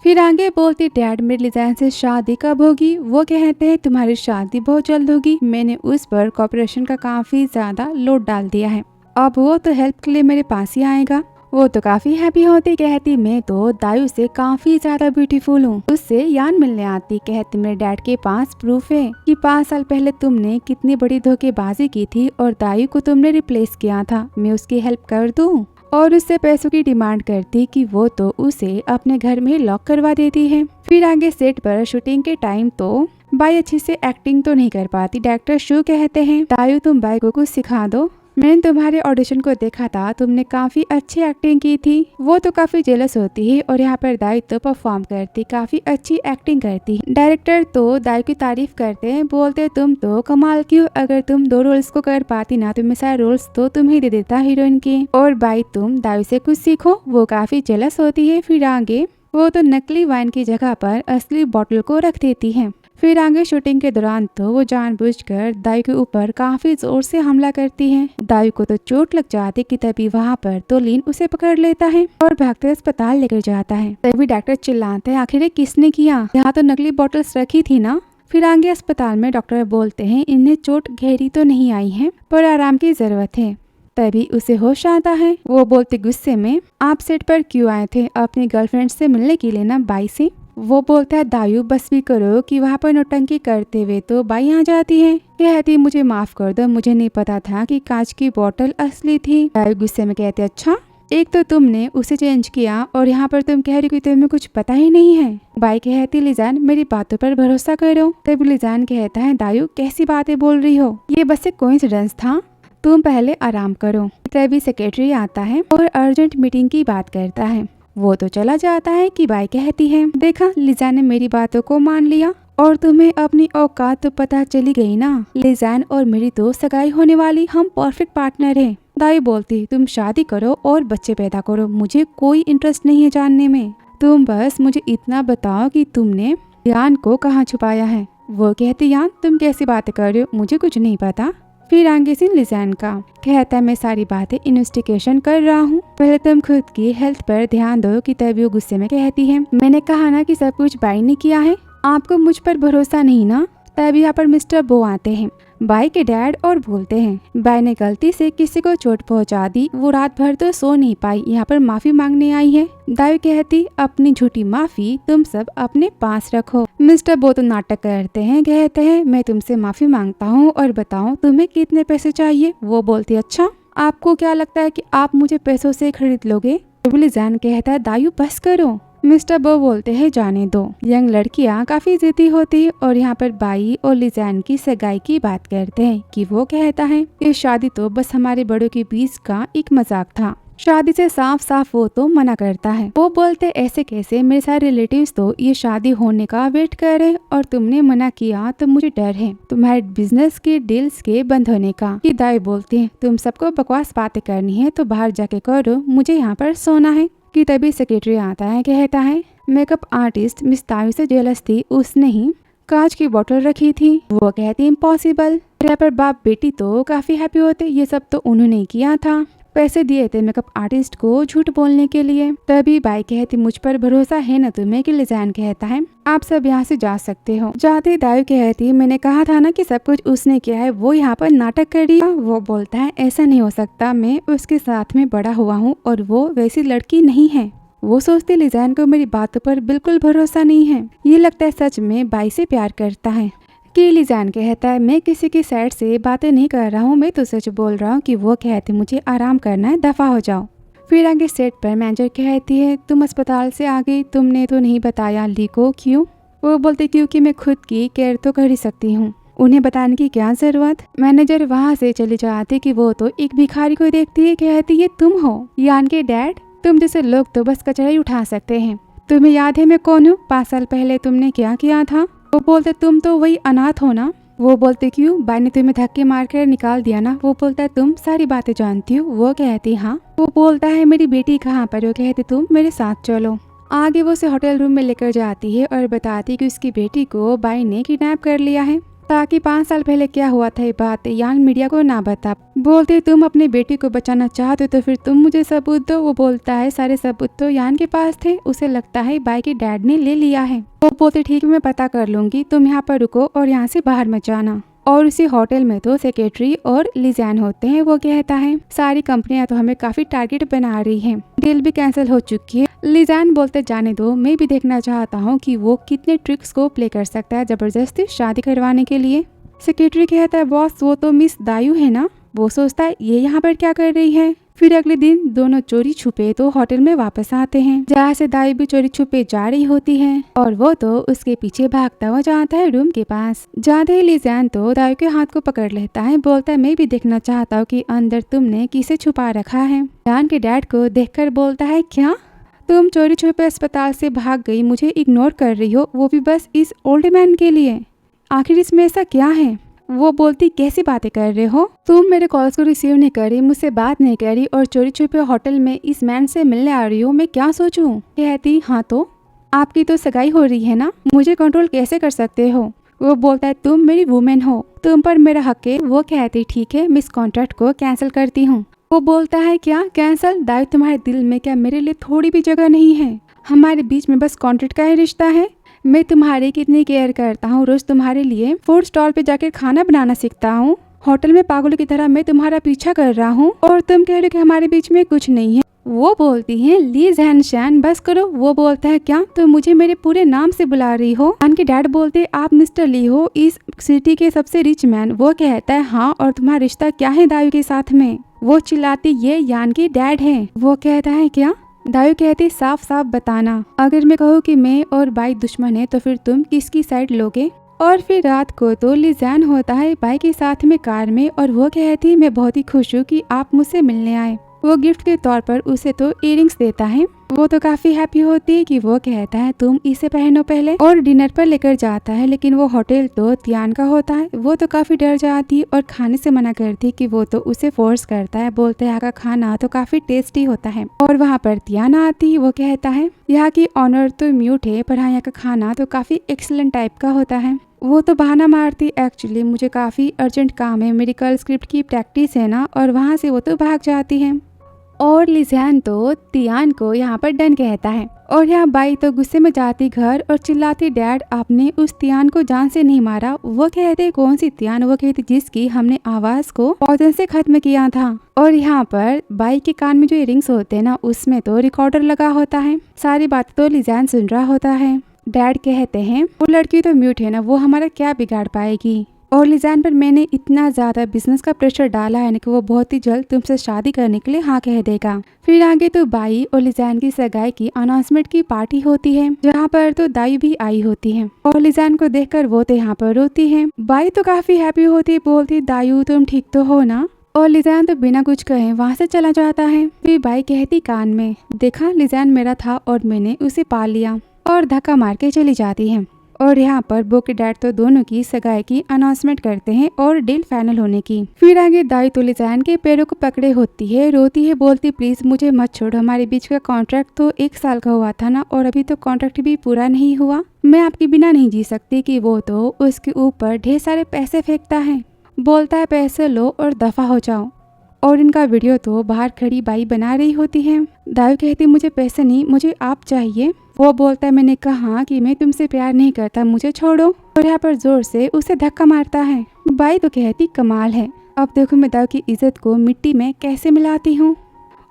फिर आगे बोलती, डैड मेरी लिजान से शादी कब होगी? वो कहते हैं तुम्हारी शादी बहुत जल्द होगी, मैंने उस पर कॉर्पोरेशन का काफी ज्यादा लोड डाल दिया है, अब वो तो हेल्प के लिए मेरे पास ही आएगा। वो तो काफी हैप्पी होती, कहती मैं तो दायू से काफी ज्यादा ब्यूटीफुल हूँ। उससे यान मिलने आती, कहती मेरे डैड के पास प्रूफ है कि 5 साल पहले तुमने कितनी बड़ी धोखेबाजी की थी और दायू को तुमने रिप्लेस किया था, मैं उसकी हेल्प कर दूँ। और उससे पैसों की डिमांड करती कि वो तो उसे अपने घर में लॉक करवा देती है। फिर आगे सेट पर शूटिंग के टाइम तो बाई अच्छी से एक्टिंग तो नहीं कर पाती। डायरेक्टर शू कहते हैं, दायू तुम बाई को कुछ सिखा दो, मैंने तुम्हारे ऑडिशन को देखा था, तुमने काफी अच्छी एक्टिंग की थी। वो तो काफी जेलस होती है और यहाँ पर दायू तो परफॉर्म करती, काफी अच्छी एक्टिंग करती है। डायरेक्टर तो दायू की तारीफ करते हैं, बोलते तुम तो कमाल की हो, अगर तुम 2 रोल्स को कर पाती ना तो मैं सारे रोल्स तो तुम्हें दे देता हीरोइन के। और बाई तुम दायू से कुछ सीखो। वो काफी जेलस होती है। फिर आगे वो तो नकली वाइन की जगह पर असली बोतल को रख देती है। फिर आगे शूटिंग के दौरान तो वो जानबूझकर दायू के ऊपर काफी जोर से हमला करती है। दायू को तो चोट लग जाती कि तभी वहाँ पर तो लीन उसे पकड़ लेता है और भागते अस्पताल लेकर जाता है। तभी डॉक्टर चिल्लाते हैं, आखिर किसने किया? यहाँ तो नकली बोतल्स रखी थी ना। फिर आगे अस्पताल में डॉक्टर बोलते हैं, इन्हें चोट गहरी तो नहीं आई है, पर आराम की जरूरत है। तभी उसे होश आता है। वो बोलते गुस्से में, आप सेट पर क्यों आए थे? अपनी गर्लफ्रेंड से मिलने के लिए ना, बाई से। वो बोलता है, दायू बस भी करो कि वहाँ पर नौटंकी करते हुए तो बाई आ जाती है, कहती मुझे माफ कर दो, मुझे नहीं पता था कि कांच की बोतल असली थी। दायू गुस्से में कहते, अच्छा एक तो तुमने उसे चेंज किया और यहाँ पर तुम कह रही हो कि तुम्हें कुछ पता ही नहीं है। बाई कहती, लिजान मेरी बातों पर भरोसा करो। तब लिजान कहता है, दायू कैसी बातें बोल रही हो, ये बस एक कोइंसिडेंस था, तुम पहले आराम करो। तभी सेक्रेटरी आता है और अर्जेंट मीटिंग की बात करता है। वो तो चला जाता है कि बाई कहती है, देखा लिजा ने मेरी बातों को मान लिया और तुम्हें अपनी औकात तो पता चली गई ना। लिजैन और मेरी तो सगाई होने वाली, हम परफेक्ट पार्टनर हैं। दाई बोलती तुम शादी करो और बच्चे पैदा करो, मुझे कोई इंटरेस्ट नहीं है जानने में। तुम बस मुझे इतना बताओ कि तुमने यान को कहाँ छुपाया है। वो कहती यान तुम कैसी बातें कर रहे हो, मुझे कुछ नहीं पता। फिर आगे से लिजैन का कहता है मैं सारी बातें इन्वेस्टिगेशन कर रहा हूँ, पहले तुम खुद की हेल्थ पर ध्यान दो। कि तभी वो गुस्से में कहती है मैंने कहा ना कि सब कुछ बाई ने किया है, आपको मुझ पर भरोसा नहीं ना। तभी यहाँ पर मिस्टर बो आते हैं, बाई के डैड, और बोलते हैं बाई ने गलती से किसी को चोट पहुंचा दी, वो रात भर तो सो नहीं पाई, यहाँ पर माफी मांगने आई है। दाई कहती अपनी झूठी माफी तुम सब अपने पास रखो। मिस्टर बो तो नाटक करते हैं, कहते हैं मैं तुमसे माफी मांगता हूँ और बताओ तुम्हें कितने पैसे चाहिए। वो बोलती अच्छा आपको क्या लगता है कि आप मुझे पैसों से खरीद लोगे। लिजैन कहता है दायु बस करो। मिस्टर बो बोलते हैं जाने दो। यंग लड़कियां काफी जिद्दी होती है और यहाँ पर बाई और लिजैन की सगाई की बात करते हैं कि वो कहता है कि शादी तो बस हमारे बड़ों के बीच का एक मजाक था, शादी से साफ साफ वो तो मना करता है। वो बोलते ऐसे कैसे, मेरे सारे रिलेटिव्स तो ये शादी होने का वेट कर रहे और तुमने मना किया तो मुझे डर है तुम्हारे बिजनेस के डील्स के बंद होने का। कि दाई बोलती है तुम सबको बकवास बातें करनी है तो बाहर जाके करो, मुझे यहाँ पर सोना है। कि तभी सेक्रेटरी आता है, कहता है मेकअप आर्टिस्ट मिस तायू से जेलस थी, उसने ही कांच की बोतल रखी थी। वो कहती इम्पॉसिबल। यहाँ पर बाप बेटी तो काफी हैप्पी होते, ये सब तो उन्होंने किया था, पैसे दिए थे मेकअप आर्टिस्ट को झूठ बोलने के लिए। तभी बाई कहती मुझ पर भरोसा है न तुम्हें। कि लिजैन कहता है आप सब यहाँ से जा सकते हो। जाते दाई कहती मैंने कहा था ना कि सब कुछ उसने किया है, वो यहाँ पर नाटक कर रही है। वो बोलता है ऐसा नहीं हो सकता, मैं उसके साथ में बड़ा हुआ हूँ और वो वैसी लड़की नहीं है। वो सोचती लिजैन को मेरी बातों पर बिल्कुल भरोसा नहीं है, ये लगता है सच में बाई से प्यार करता है। कि लिजैन कहता है मैं किसी की साइड से बातें नहीं कर रहा हूँ, मैं तो सच बोल रहा हूँ। कि वो कहती मुझे आराम करना है, दफा हो जाओ। फिर आगे सेट पर मैनेजर कहती है तुम अस्पताल से आ गई, तुमने तो नहीं बताया ली को, क्यों। वो बोलते क्योंकि मैं खुद की केयर तो कर ही सकती हूँ, उन्हें बताने की क्या जरूरत। मैनेजर वहाँ से चली जाती कि वो तो एक भिखारी को देखती है, कहती है तुम हो यान के डैड, तुम जैसे लोग तो बस कचरा ही उठा सकते हैं, तुम्हें याद है मैं कौन हूँ, 5 साल पहले तुमने क्या किया था। वो बोलते तुम तो वही अनाथ हो ना। वो बोलते क्यों, बाई ने तुम्हें धक्के मार कर निकाल दिया ना। वो बोलता है तुम सारी बातें जानती हो। वो कहती हाँ। वो बोलता है मेरी बेटी कहाँ पर। वो कहती तुम मेरे साथ चलो। आगे वो उसे होटल रूम में लेकर जाती है और बताती कि उसकी बेटी को बाई ने किडनैप कर लिया है, ताकि 5 साल पहले क्या हुआ था ये बात यान मीडिया को ना बता। बोलते तुम अपनी बेटी को बचाना चाहते हो तो फिर तुम मुझे सबूत दो। वो बोलता है सारे सबूत तो यान के पास थे, उसे लगता है बाई के डैड ने ले लिया है। वो बोलते ठीक है मैं पता कर लूंगी, तुम यहाँ पर रुको और यहाँ से बाहर मत जाना। और उसी होटल में तो सेक्रेटरी और लिजैन होते हैं। वो कहता है सारी कंपनियां तो हमें काफी टारगेट बना रही हैं, डील भी कैंसिल हो चुकी है। लिजैन बोलते जाने दो, मैं भी देखना चाहता हूँ कि वो कितने ट्रिक्स को प्ले कर सकता है जबरदस्ती शादी करवाने के लिए। सेक्रेटरी कहता है बॉस वो तो मिस दायू है ना। वो सोचता है ये यहाँ पर क्या कर रही है। फिर अगले दिन दोनों चोरी छुपे तो होटल में वापस आते हैं, जहाँ से दाई भी चोरी छुपे जा रही होती है और वो तो उसके पीछे भागता हुआ जाता है रूम के पास। जाते ही लिजैन तो दाई के हाथ को पकड़ लेता है, बोलता है मैं भी देखना चाहता हूँ कि अंदर तुमने किसे छुपा रखा है। जान के डैड को देखकर बोलता है क्या तुम चोरी छुपे अस्पताल से भाग गई, मुझे इग्नोर कर रही हो, वो भी बस इस ओल्ड मैन के लिए, आखिर इसमें ऐसा क्या है। वो बोलती कैसी बातें कर रहे हो, तुम मेरे कॉल्स को रिसीव नहीं कर रही, मुझसे बात नहीं कर रही और चोरी छुपे होटल में इस मैन से मिलने आ रही हो, मैं क्या सोचूं। कहती हाँ तो आपकी तो सगाई हो रही है ना, मुझे कंट्रोल कैसे कर सकते हो। वो बोलता है तुम मेरी वुमेन हो, तुम पर मेरा हक है। वो कहती ठीक है मिस कॉन्ट्रैक्ट को कैंसिल करती हूँ। वो बोलता है क्या कैंसिल, दाई तुम्हारे दिल में क्या मेरे लिए थोड़ी भी जगह नहीं है, हमारे बीच में बस कॉन्ट्रैक्ट का ही रिश्ता है। मैं तुम्हारी कितनी केयर करता हूँ, रोज तुम्हारे लिए फूड स्टॉल पे जाकर खाना बनाना सीखता हूँ, होटल में पागलों की तरह मैं तुम्हारा पीछा कर रहा हूँ और तुम कह रहे हो कि हमारे बीच में कुछ नहीं है। वो बोलती है लिजैन शैन बस करो। वो बोलता है क्या तुम मुझे मेरे पूरे नाम से बुला रही हो। यान के डैड बोलते आप मिस्टर ली हो, इस सिटी के सबसे रिच मैन। वो कहता है हाँ, और तुम्हारा रिश्ता क्या है दायू के साथ में। वो चिल्लाती ये यान के डैड है। वो कहता है क्या, दायू कहती साफ साफ बताना, अगर मैं कहूँ कि मैं और बाई दुश्मन है तो फिर तुम किसकी साइड लोगे। और फिर रात को तो लिजैन होता है बाई के साथ में कार में और वो कहती मैं बहुत ही खुश हूँ कि आप मुझसे मिलने आए। वो गिफ्ट के तौर पर उसे तो इयररिंग्स देता है। वो तो काफी हैप्पी होती है कि वो कहता है तुम इसे पहनो पहले, और डिनर पर लेकर जाता है। लेकिन वो होटल तो तियान का होता है। वो तो काफी डर जाती और खाने से मना करती कि वो तो उसे फोर्स करता है। बोलते यहाँ का खाना तो काफी टेस्टी होता है। और वहाँ पर तियान आती, वो कहता है यहाँ की ऑनर तो म्यूट है, पर हाँ यहाँ का खाना तो काफी एक्सीलेंट टाइप का होता है। वो तो बहाना मारती, एक्चुअली मुझे काफी अर्जेंट काम है, मेडिकल स्क्रिप्ट की प्रैक्टिस है ना, और वहाँ से वो तो भाग जाती है। और लिजैन तो तियान को यहाँ पर डन कहता है। और यहाँ बाई तो गुस्से में जाती घर और चिल्लाती डैड आपने उस तियान को जान से नहीं मारा। वो कहते कौन सी तियान? वो कहती जिसकी हमने आवाज को पौधे से खत्म किया था। और यहाँ पर बाई के कान में जो इयररिंग्स होते हैं ना, उसमें तो रिकॉर्डर लगा होता है। सारी बातें तो लिजैन सुन रहा होता है। डैड कहते हैं वो लड़की तो म्यूट है ना, वो हमारा क्या बिगाड़ पाएगी। और लिजैन पर मैंने इतना ज्यादा बिजनेस का प्रेशर डाला है ना कि वो बहुत ही जल्द तुमसे शादी करने के लिए हाँ कह देगा। फिर आगे तो बाई और लिजैन की सगाई की अनाउंसमेंट की पार्टी होती है, जहाँ पर तो दाई भी आई होती है। और लिजैन को देखकर वो तो यहाँ पर रोती है। बाई तो काफी हैप्पी होती, बोलती दायू तुम ठीक तो हो ना। और लिजैन तो बिना कुछ कहे वहाँ से चला जाता है। फिर बाई कहती कान में देखा लिजैन मेरा था और मैंने उसे पाल लिया, और धक्का मार के चली जाती है। और यहाँ पर बो के डैड तो दोनों की सगाई की अनाउंसमेंट करते हैं और डील फाइनल होने की। फिर आगे दाई तो लिजैन के पैरों को पकड़े होती है, रोती है, बोलती प्लीज मुझे मत छोड़, हमारे बीच का कॉन्ट्रैक्ट तो 1 साल का हुआ था ना, और अभी तो कॉन्ट्रैक्ट भी पूरा नहीं हुआ। मैं आपके बिना नहीं जी सकती। कि वो तो उसके ऊपर ढेर सारे पैसे फेंकता है, बोलता है पैसे लो और दफा हो जाओ। और इनका वीडियो तो बाहर खड़ी बाई बना रही होती है। दाई कहती मुझे पैसे नहीं, मुझे आप चाहिए। वो बोलता है मैंने कहा कि मैं तुमसे प्यार नहीं करता, मुझे छोड़ो। और यहाँ पर जोर से उसे धक्का मारता है। बाई तो कहती कमाल है, अब देखो मैं दाऊ की इज्जत को मिट्टी में कैसे मिलाती हूँ।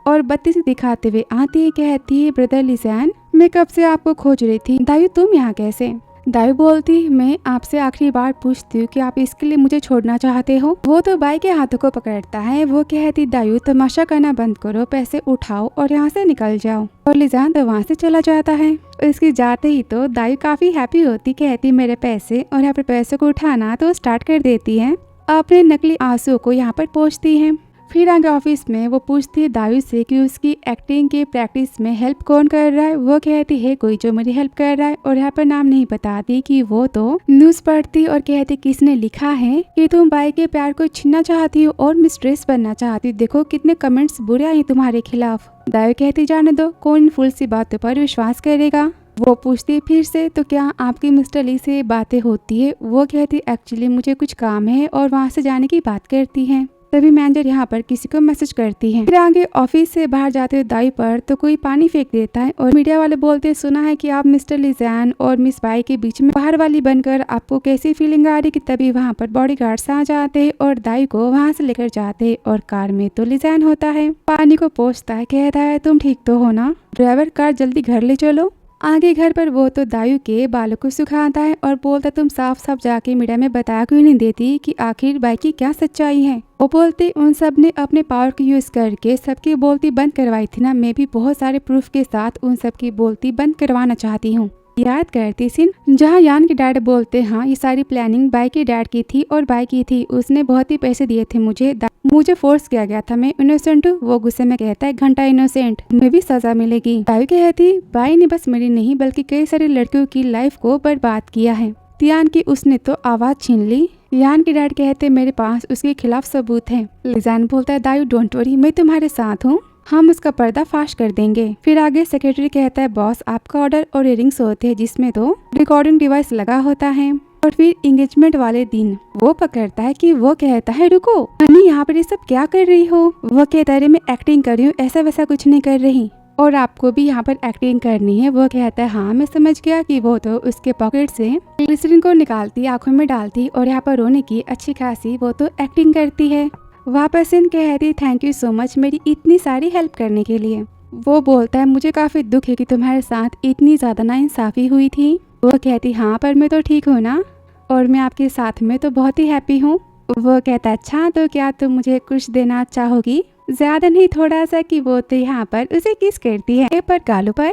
और बत्ती से दिखाते हुए आती है, कहती है ब्रदर लिजैन मैं कब से आपको खोज रही थी, दाऊ तुम यहाँ कैसे। दाई बोलती मैं आपसे आखिरी बार पूछती हूँ कि आप इसके लिए मुझे छोड़ना चाहते हो। वो तो बाई के हाथों को पकड़ता है। वो कहती दायू तमाशा करना बंद करो, पैसे उठाओ और यहाँ से निकल जाओ। और लिजान तो वहाँ से चला जाता है। इसकी जाते ही तो दायू काफी हैप्पी होती, कहती मेरे पैसे, और यहाँ पर पैसे को उठाना तो स्टार्ट कर देती है। अपने नकली आंसू को यहाँ पर पोंछती है। फिर आगे ऑफिस में वो पूछती है दायू से कि उसकी एक्टिंग के प्रैक्टिस में हेल्प कौन कर रहा है। वो कहती है कोई जो मेरी हेल्प कर रहा है, और यहाँ पर नाम नहीं बताती कि वो तो न्यूज पढ़ती और कहती किसने लिखा है कि तुम बाई के प्यार को छीनना चाहती हो और मिस्ट्रेस बनना चाहती हो, देखो कितने कमेंट्स बुरे आए तुम्हारे खिलाफ। दायू कहती जाने दो, कौन फुल सी बातों पर विश्वास करेगा। वो पूछती है फिर से तो क्या आपकी मिस्टर ली से बातें होती है। वो कहती एक्चुअली मुझे कुछ काम है, और वहाँ से जाने की बात करती है। तभी मैनेजर यहाँ पर किसी को मैसेज करती है। फिर आगे ऑफिस से बाहर जाते हुए दाई पर तो कोई पानी फेंक देता है, और मीडिया वाले बोलते हैं सुना है कि आप मिस्टर लिजैन और मिस बाई के बीच में बाहर वाली बनकर आपको कैसी फीलिंग आ रही। कि तभी वहाँ पर बॉडीगार्ड्स आ जाते हैं और दाई को वहाँ से लेकर जाते हैं। और कार में तो लिजैन होता है, पानी को पोंछता है, कहता है तुम ठीक तो हो ना, ड्राइवर कार जल्दी घर ले चलो। आगे घर पर वो तो दायू के बालों को सुखाता है और बोलता तुम साफ साफ जाके मीडिया में बता क्यों नहीं देती कि आखिर बाई की क्या सच्चाई है। वो बोलते उन सब ने अपने पावर को यूज करके सबकी बोलती बंद करवाई थी ना, मैं भी बहुत सारे प्रूफ के साथ उन सबकी बोलती बंद करवाना चाहती हूँ। याद करती सीन जहाँ यान के डैड बोलते हाँ ये सारी प्लानिंग बाई के डैड की थी और बाई की थी, उसने बहुत ही पैसे दिए थे मुझे फोर्स किया गया था, मैं इनोसेंट हूँ। वो गुस्से में कहता है घंटा इनोसेंट, मैं भी सजा मिलेगी। दायू कहती बाई ने बस मेरी नहीं बल्कि कई सारी लड़कियों की लाइफ को बर्बाद किया है। तियान की उसने तो आवाज छीन ली। यान के डैड कहते मेरे पास उसके खिलाफ सबूत है। लिजैन बोलता है दायू डोंट वरी, मैं तुम्हारे साथ हूँ, हम उसका पर्दा फाश कर देंगे। फिर आगे सेक्रेटरी कहता है बॉस आपका ऑर्डर और इयररिंग्स होते हैं जिसमें तो रिकॉर्डिंग डिवाइस लगा होता है। और फिर एंगेजमेंट वाले दिन वो पकड़ता है कि वो कहता है रुको हनी यहाँ पर ये सब क्या कर रही हो। वो कहता है मैं एक्टिंग कर रही हूँ, ऐसा वैसा कुछ नहीं कर रही, और आपको भी यहाँ पर एक्टिंग करनी है। वो कहता है हाँ मैं समझ गया। कि वो तो उसके पॉकेट से ग्लिसरीन को निकालती, आंखों में डालती और यहाँ पर रोने की अच्छी खासी वो तो एक्टिंग करती है। वापस इन कहती थैंक यू सो मच मेरी इतनी सारी हेल्प करने के लिए। वो बोलता है मुझे काफी दुख है कि तुम्हारे साथ इतनी ज्यादा नाइंसाफी हुई थी। वो कहती हाँ पर मैं तो ठीक हूँ ना, और मैं आपके साथ में तो बहुत ही हैप्पी हूँ। वो कहता अच्छा तो क्या तुम मुझे कुछ देना चाहोगी, ज्यादा नहीं थोड़ा सा। कि वो तो यहाँ पर उसे किस करती है पर गालों पर।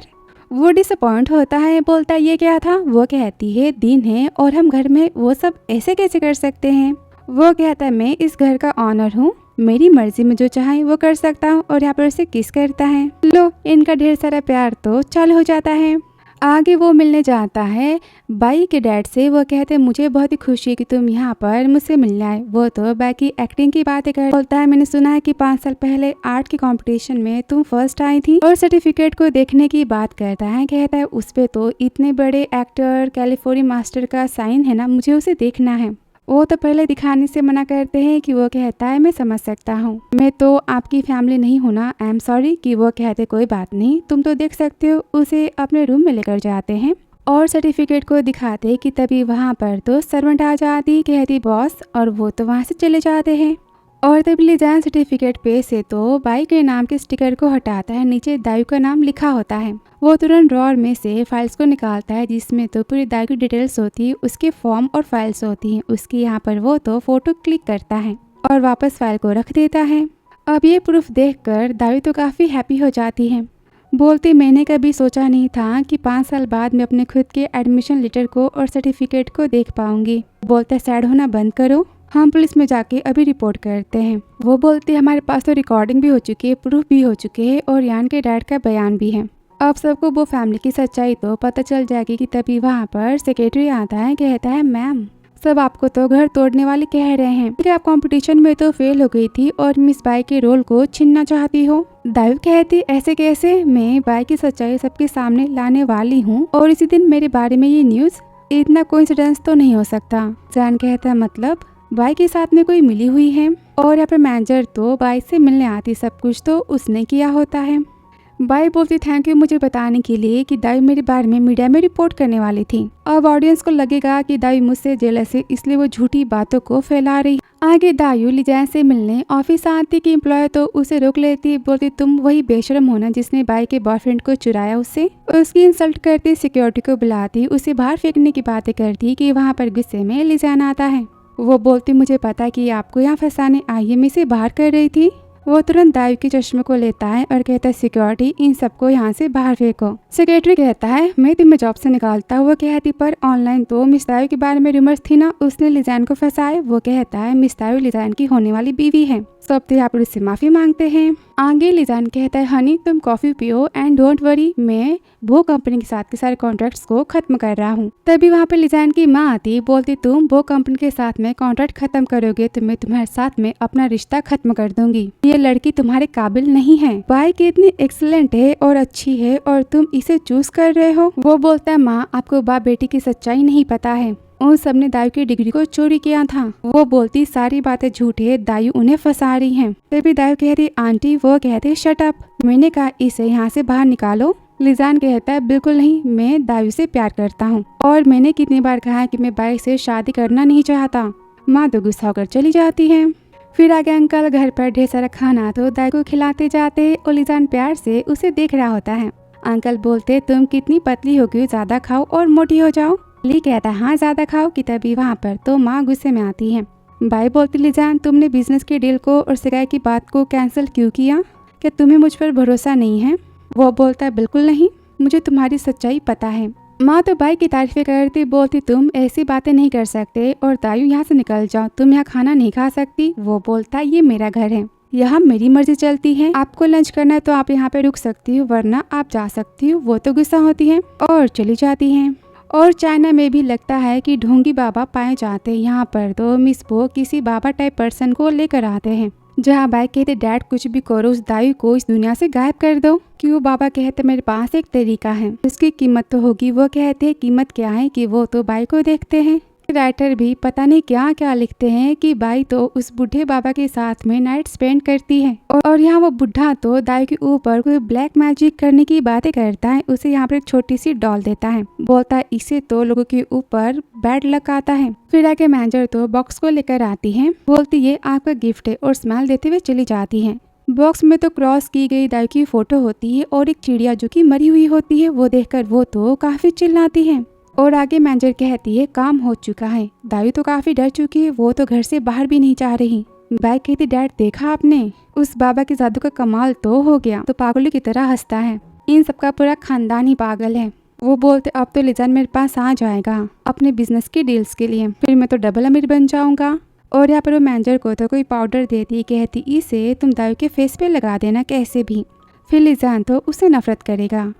वो डिसअपॉइंट होता है, बोलता है ये क्या था। वो कहती है दिन है और हम घर में वो सब ऐसे कैसे कर सकते हैं। वो कहता है मैं इस घर का ऑनर हूँ मेरी मर्जी में जो चाहे वो कर सकता हूँ और यहाँ पर उसे किस करता है। लो, इनका ढेर सारा प्यार तो चालू हो जाता है। आगे वो मिलने जाता है बाई के डैड से। वो कहते हैं मुझे बहुत ही खुशी है कि तुम यहाँ पर मुझसे मिलने आए। वो तो बाई की एक्टिंग की बातें कर बोलता है मैंने सुना है कि 5 साल पहले आर्ट के कंपटीशन में तुम फर्स्ट आई थी, और सर्टिफिकेट को देखने की बात करता है। कहता है उस पे तो इतने बड़े एक्टर कैलिफोर्निया मास्टर का साइन है ना, मुझे उसे देखना है। वो तो पहले दिखाने से मना करते हैं कि वो कहता है मैं समझ सकता हूँ, मैं तो आपकी फैमिली नहीं हूँ ना, आई एम सॉरी। कि वो कहते कोई बात नहीं, तुम तो देख सकते हो। उसे अपने रूम में लेकर जाते हैं और सर्टिफिकेट को दिखाते कि तभी वहाँ पर तो सर्वेंट आ जाती, कहती बॉस, और वो तो वहाँ से चले जाते हैं। और तभी लिजान सर्टिफिकेट पे से तो बाई के नाम के स्टिकर को हटाता है, नीचे दायु का नाम लिखा होता है। वो तुरंत ड्रॉर में से फाइल्स को निकालता है जिसमें तो पूरी दायु की डिटेल्स होती है, उसके फॉर्म और फाइल्स होती हैं। उसकी यहाँ पर वो तो फोटो क्लिक करता है और वापस फाइल को रख देता है। अब ये प्रूफ देखकर दायु तो काफ़ी हैप्पी हो जाती है। बोलती मैंने कभी सोचा नहीं था कि 5 साल बाद मैं अपने खुद के एडमिशन लेटर को और सर्टिफिकेट को देख पाऊंगी। बोलता सैड होना बंद करो, हम पुलिस में जाके अभी रिपोर्ट करते हैं। वो बोलते हमारे पास तो रिकॉर्डिंग भी हो चुकी है, प्रूफ भी हो चुके हैं और यान के डैड का बयान भी है। अब सबको वो फैमिली की सच्चाई तो पता चल जाएगी। कि तभी वहाँ पर सेक्रेटरी आता है, कहता है मैम सब आपको तो घर तोड़ने वाले कह रहे हैं कि आप कंपटीशन में तो फेल हो गई थी और मिस बाई के रोल को छीनना चाहती हो। दायु कहती ऐसे कैसे, मैं बाई की सच्चाई सबके सामने लाने वाली हूँ और इसी दिन मेरे बारे में ये न्यूज, इतना कोइंसिडेंस तो नहीं हो सकता। जान कहता मतलब बाई के साथ में कोई मिली हुई है। और यहाँ पर मैनेजर तो बाई से मिलने आती, सब कुछ तो उसने किया होता है। बाई बोलती थैंक यू मुझे बताने के लिए कि दाई मेरे बारे में मीडिया में रिपोर्ट करने वाली थी। अब ऑडियंस को लगेगा कि दाई मुझसे जेलस है, इसलिए वो झूठी बातों को फैला रही। आगे दायु लिजान से मिलने ऑफिस आती कि एम्प्लॉय तो उसे रोक लेती। बोलती तुम वही बेशरम होना जिसने बाई के बॉयफ्रेंड को चुराया उससे। उसकी इंसल्ट करती, सिक्योरिटी को बुलाती, उसे बाहर फेंकने की बातें करती कि वहाँ पर गुस्से में लिजान आता है। वो बोलती मुझे पता कि आपको यहाँ फंसाने आई है, मैं इसे बाहर कर रही थी। वो तुरंत दायु के चश्मे को लेता है और कहता है सिक्योरिटी इन सबको यहाँ से बाहर फेंको। सेक्रेटरी कहता है मैं तुम्हें जॉब से निकालता हुआ कहती, पर ऑनलाइन तो मिस दायु के बारे में रूमर्स थी ना, उसने लिजान को फंसाए। वो कहता है मिस दायु लिजान की होने वाली बीवी है। सब तो यहाँ पर उससे माफी मांगते हैं। आगे लिजान कहता है हनी तुम कॉफी पियो एंड डोंट वरी, मैं वो कंपनी के साथ के सारे कॉन्ट्रैक्ट्स को खत्म कर रहा हूँ। तभी वहाँ पे लिजान की माँ आती, बोलती तुम वो कंपनी के साथ में कॉन्ट्रैक्ट खत्म करोगे तो मैं तुम्हारे साथ में अपना रिश्ता खत्म कर दूंगी। ये लड़की तुम्हारे काबिल नहीं है। बाई की इतनी एक्सीलेंट है और अच्छी है और तुम इसे चूज कर रहे हो। वो बोलता है माँ आपको बाप बेटी की सच्चाई नहीं पता है, उन सबने दायु की डिग्री को चोरी किया था। वो बोलती सारी बातें झूठ है, दायु उन्हें फंसा रही है। तभी दायु कह रही आंटी, वो कहते शट अप, मैंने कहा इसे यहाँ से बाहर निकालो। लिजान कहता है बिल्कुल नहीं, मैं दायु से प्यार करता हूँ और मैंने कितनी बार कहा कि मैं बाई से शादी करना नहीं चाहता। माँ तो गुस्सा होकर चली जाती है। फिर आगे अंकल घर पर ढेर सारा खाना तो दायु को खिलाते जाते और लिजान प्यार से उसे देख रहा होता है। अंकल बोलते तुम कितनी पतली हो गई, ज्यादा खाओ और मोटी हो जाओ। ली कहता हाँ ज्यादा खाओ। कि तभी वहाँ पर तो माँ गुस्से में आती है। बाई बोलती लिजान तुमने बिजनेस के डील को और सिकाई की बात को कैंसिल क्यों किया, क्या तुम्हें मुझ पर भरोसा नहीं है। वो बोलता है बिल्कुल नहीं, मुझे तुम्हारी सच्चाई पता है। माँ तो बाई की तारीफें करती, बोलती तुम ऐसी बातें नहीं कर सकते और दायु यहाँ से निकल जाओ, तुम यहाँ खाना नहीं खा सकती। वो बोलता ये मेरा घर है, यहाँ मेरी मर्जी चलती है, आपको लंच करना है तो आप यहाँ पे रुक सकती हो वरना आप जा सकती हो। वो तो गुस्सा होती है और चली जाती है। और चाइना में भी लगता है कि ढोंगी बाबा पाए जाते हैं। यहाँ पर तो मिस बो किसी बाबा टाइप पर्सन को लेकर आते हैं। जहाँ बाई कहते डैड कुछ भी करो उस दायु को इस दुनिया से गायब कर दो। कि वो बाबा कहते मेरे पास एक तरीका है, उसकी कीमत तो होगी। वो कहते हैं कीमत क्या है, कि वो तो बाई को देखते हैं। राइटर भी पता नहीं क्या क्या लिखते हैं कि बाई तो उस बूढ़े बाबा के साथ में नाइट स्पेंड करती है और यहाँ वो बुढ़ा तो दाई के ऊपर कोई ब्लैक मैजिक करने की बातें करता है। उसे यहाँ पर एक छोटी सी डॉल देता है, बोलता है इससे तो लोगों के ऊपर बैड लक आता है। फिर आके मैनेजर तो बॉक्स को लेकर आती है, बोलती है आपका गिफ्ट है और स्माइल देते हुए चली जाती है। बॉक्स में तो क्रॉस की गई दाई की फोटो होती है और एक चिड़िया जो कि मरी हुई होती है। वो देखकर वो तो काफी चिल्लाती है। और आगे मैनेजर कहती है काम हो चुका है। दायु तो काफी डर चुकी है, वो तो घर से बाहर भी नहीं जा रही। बाई कहती डैड देखा आपने, उस बाबा के जादू का कमाल तो हो गया। तो पागलों की तरह हंसता है, इन सबका पूरा खानदान ही पागल है। वो बोलते अब तो लिजान मेरे पास आ जाएगा अपने बिजनेस के डील्स के लिए, फिर मैं तो डबल अमीर बन जाऊंगा। और यहाँ पर वो मैनेजर को तो कोई पाउडर देती, कहती इसे तुम दायू के फेस पे लगा देना कैसे भी। फिर लिजान तो उससे नफरत करेगा।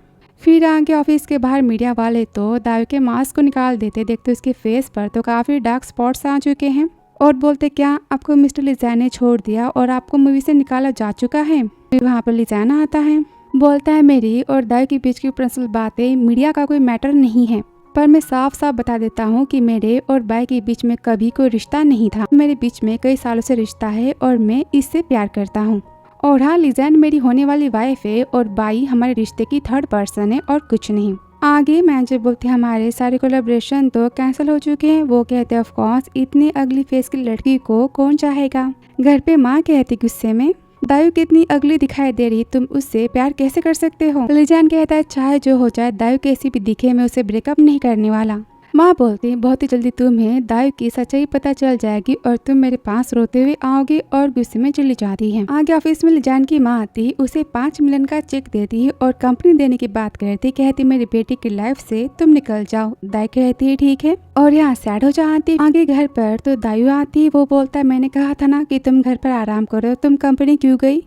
फिर आगे ऑफिस के बाहर मीडिया वाले तो दायू के मास्क को निकाल देते, देखते उसके फेस पर तो काफ़ी डार्क स्पॉट्स आ चुके हैं और बोलते क्या आपको मिस्टर लिजान ने छोड़ दिया और आपको मूवी से निकाला जा चुका है। फिर वहाँ पर लिजान आता है, बोलता है मेरी और दायू के बीच की पर्सनल बातें मीडिया का कोई मैटर नहीं है, पर मैं साफ साफ बता देता हूँ कि मेरे और बाई के बीच में कभी कोई रिश्ता नहीं था। मेरे बीच में कई सालों से रिश्ता है और मैं इससे प्यार करता हूँ। और हाँ, लिजान मेरी होने वाली वाइफ है और बाई हमारे रिश्ते की थर्ड पर्सन है और कुछ नहीं। आगे मैनेजर बोलते हमारे सारे कोलैबोरेशन तो कैंसिल हो चुके हैं। वो कहते ऑफ कोर्स इतनी अगली फेस की लड़की को कौन चाहेगा। घर पे माँ कहती गुस्से में दायू कितनी अगली दिखाई दे रही, तुम उससे प्यार कैसे कर सकते हो। लिजान कहता है चाहे जो हो जाए दायू कैसी भी दिखे मैं उसे ब्रेकअप नहीं करने वाला। माँ बोलती बहुत ही जल्दी तुम्हें दायू की सच्चाई पता चल जाएगी और तुम मेरे पास रोते हुए आओगे और गुस्से में चली जाती है। आगे ऑफिस में लिजान की माँ आती, उसे 5 मिलियन का चेक देती है और कंपनी देने की बात करती, कहती मेरी बेटी की लाइफ से तुम निकल जाओ। दाई कहती है ठीक है और यहाँ सैड हो जाती। आगे घर पर तो दायू आती, वो बोलता है मैंने कहा था ना कि तुम घर पर आराम करो, तुम कंपनी क्यों गई।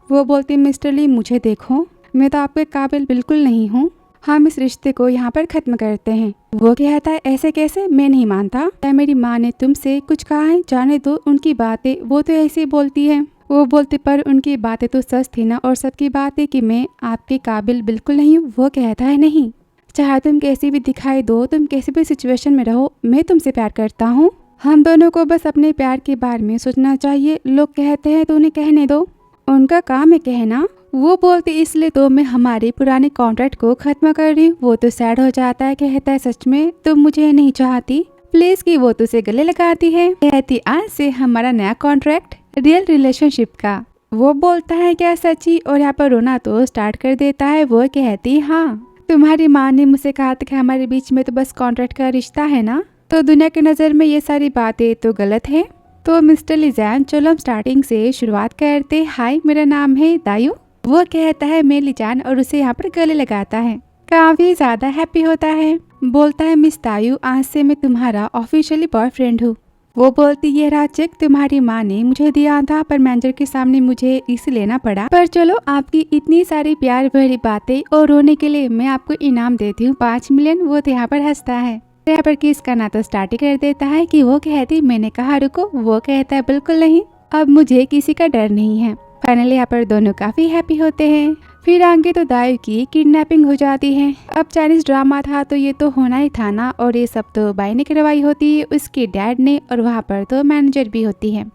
वो बोलती मिस्टर ली मुझे देखो, मैं तो आपके काबिल बिल्कुल नहीं हूँ, हम इस रिश्ते को यहाँ पर खत्म करते हैं। वो कहता है ऐसे कैसे, मैं नहीं मानता। क्या मेरी माँ ने तुमसे कुछ कहा है, जाने दो उनकी बातें, वो तो ऐसे ही बोलती है। वो बोलते पर उनकी बातें तो सच थी ना और सबकी बात है कि मैं आपके काबिल बिल्कुल नहीं हूँ। वो कहता है नहीं, चाहे तुम कैसी भी दिखाई दो, तुम कैसी भी सिचुएशन में रहो, मैं तुमसे प्यार करता हूँ। हम दोनों को बस अपने प्यार के बारे में सोचना चाहिए। लोग कहते हैं तो उन्हें कहने दो, उनका काम है कहना। वो बोलती इसलिए तो मैं हमारे पुराने कॉन्ट्रैक्ट को खत्म कर रही हूँ। वो तो सैड हो जाता है, कहता है सच में तुम मुझे नहीं चाहती प्लीज की। वो तो उसे गले लगाती है, कहती आज से हमारा नया कॉन्ट्रैक्ट रियल रिलेशनशिप का। वो बोलता है क्या सच्ची, और यहाँ पर रोना तो स्टार्ट कर देता है। वो कहती हाँ तुम्हारी माँ ने मुझसे कहा था कि हमारे बीच में तो बस कॉन्ट्रैक्ट का रिश्ता है ना, तो दुनिया की नज़र में ये सारी बातें तो गलत है। तो मिस्टर लिजान चलो हम स्टार्टिंग से शुरुआत करते। हाय मेरा नाम है दायू। वो कहता है मैं लिजान और उसे यहाँ पर गले लगाता है, काफी ज्यादा हैप्पी होता है। बोलता है मिस दायू आज से मैं तुम्हारा ऑफिशियली बॉयफ्रेंड हूँ। वो बोलती ये रहा चेक तुम्हारी माँ ने मुझे दिया था पर मैनेजर के सामने मुझे इसे लेना पड़ा, पर चलो आपकी इतनी सारी प्यार भरी बातें और रोने के लिए मैं आपको इनाम देती हूँ 5 मिलियन। वो तो यहाँ पर हंसता है, यहाँ पर किस का ना तो स्टार्ट कर देता है कि वो कहती मैंने कहा रुको। वो कहता है बिल्कुल नहीं, अब मुझे किसी का डर नहीं है। फाइनली यहाँ पर दोनों काफी हैप्पी होते हैं। फिर आगे तो दायू की किडनैपिंग हो जाती है। अब चाइनीज ड्रामा था तो ये तो होना ही था ना, और ये सब तो बाई ने करवाई होती है, उसके डैड ने, और वहाँ पर तो मैनेजर भी होती है।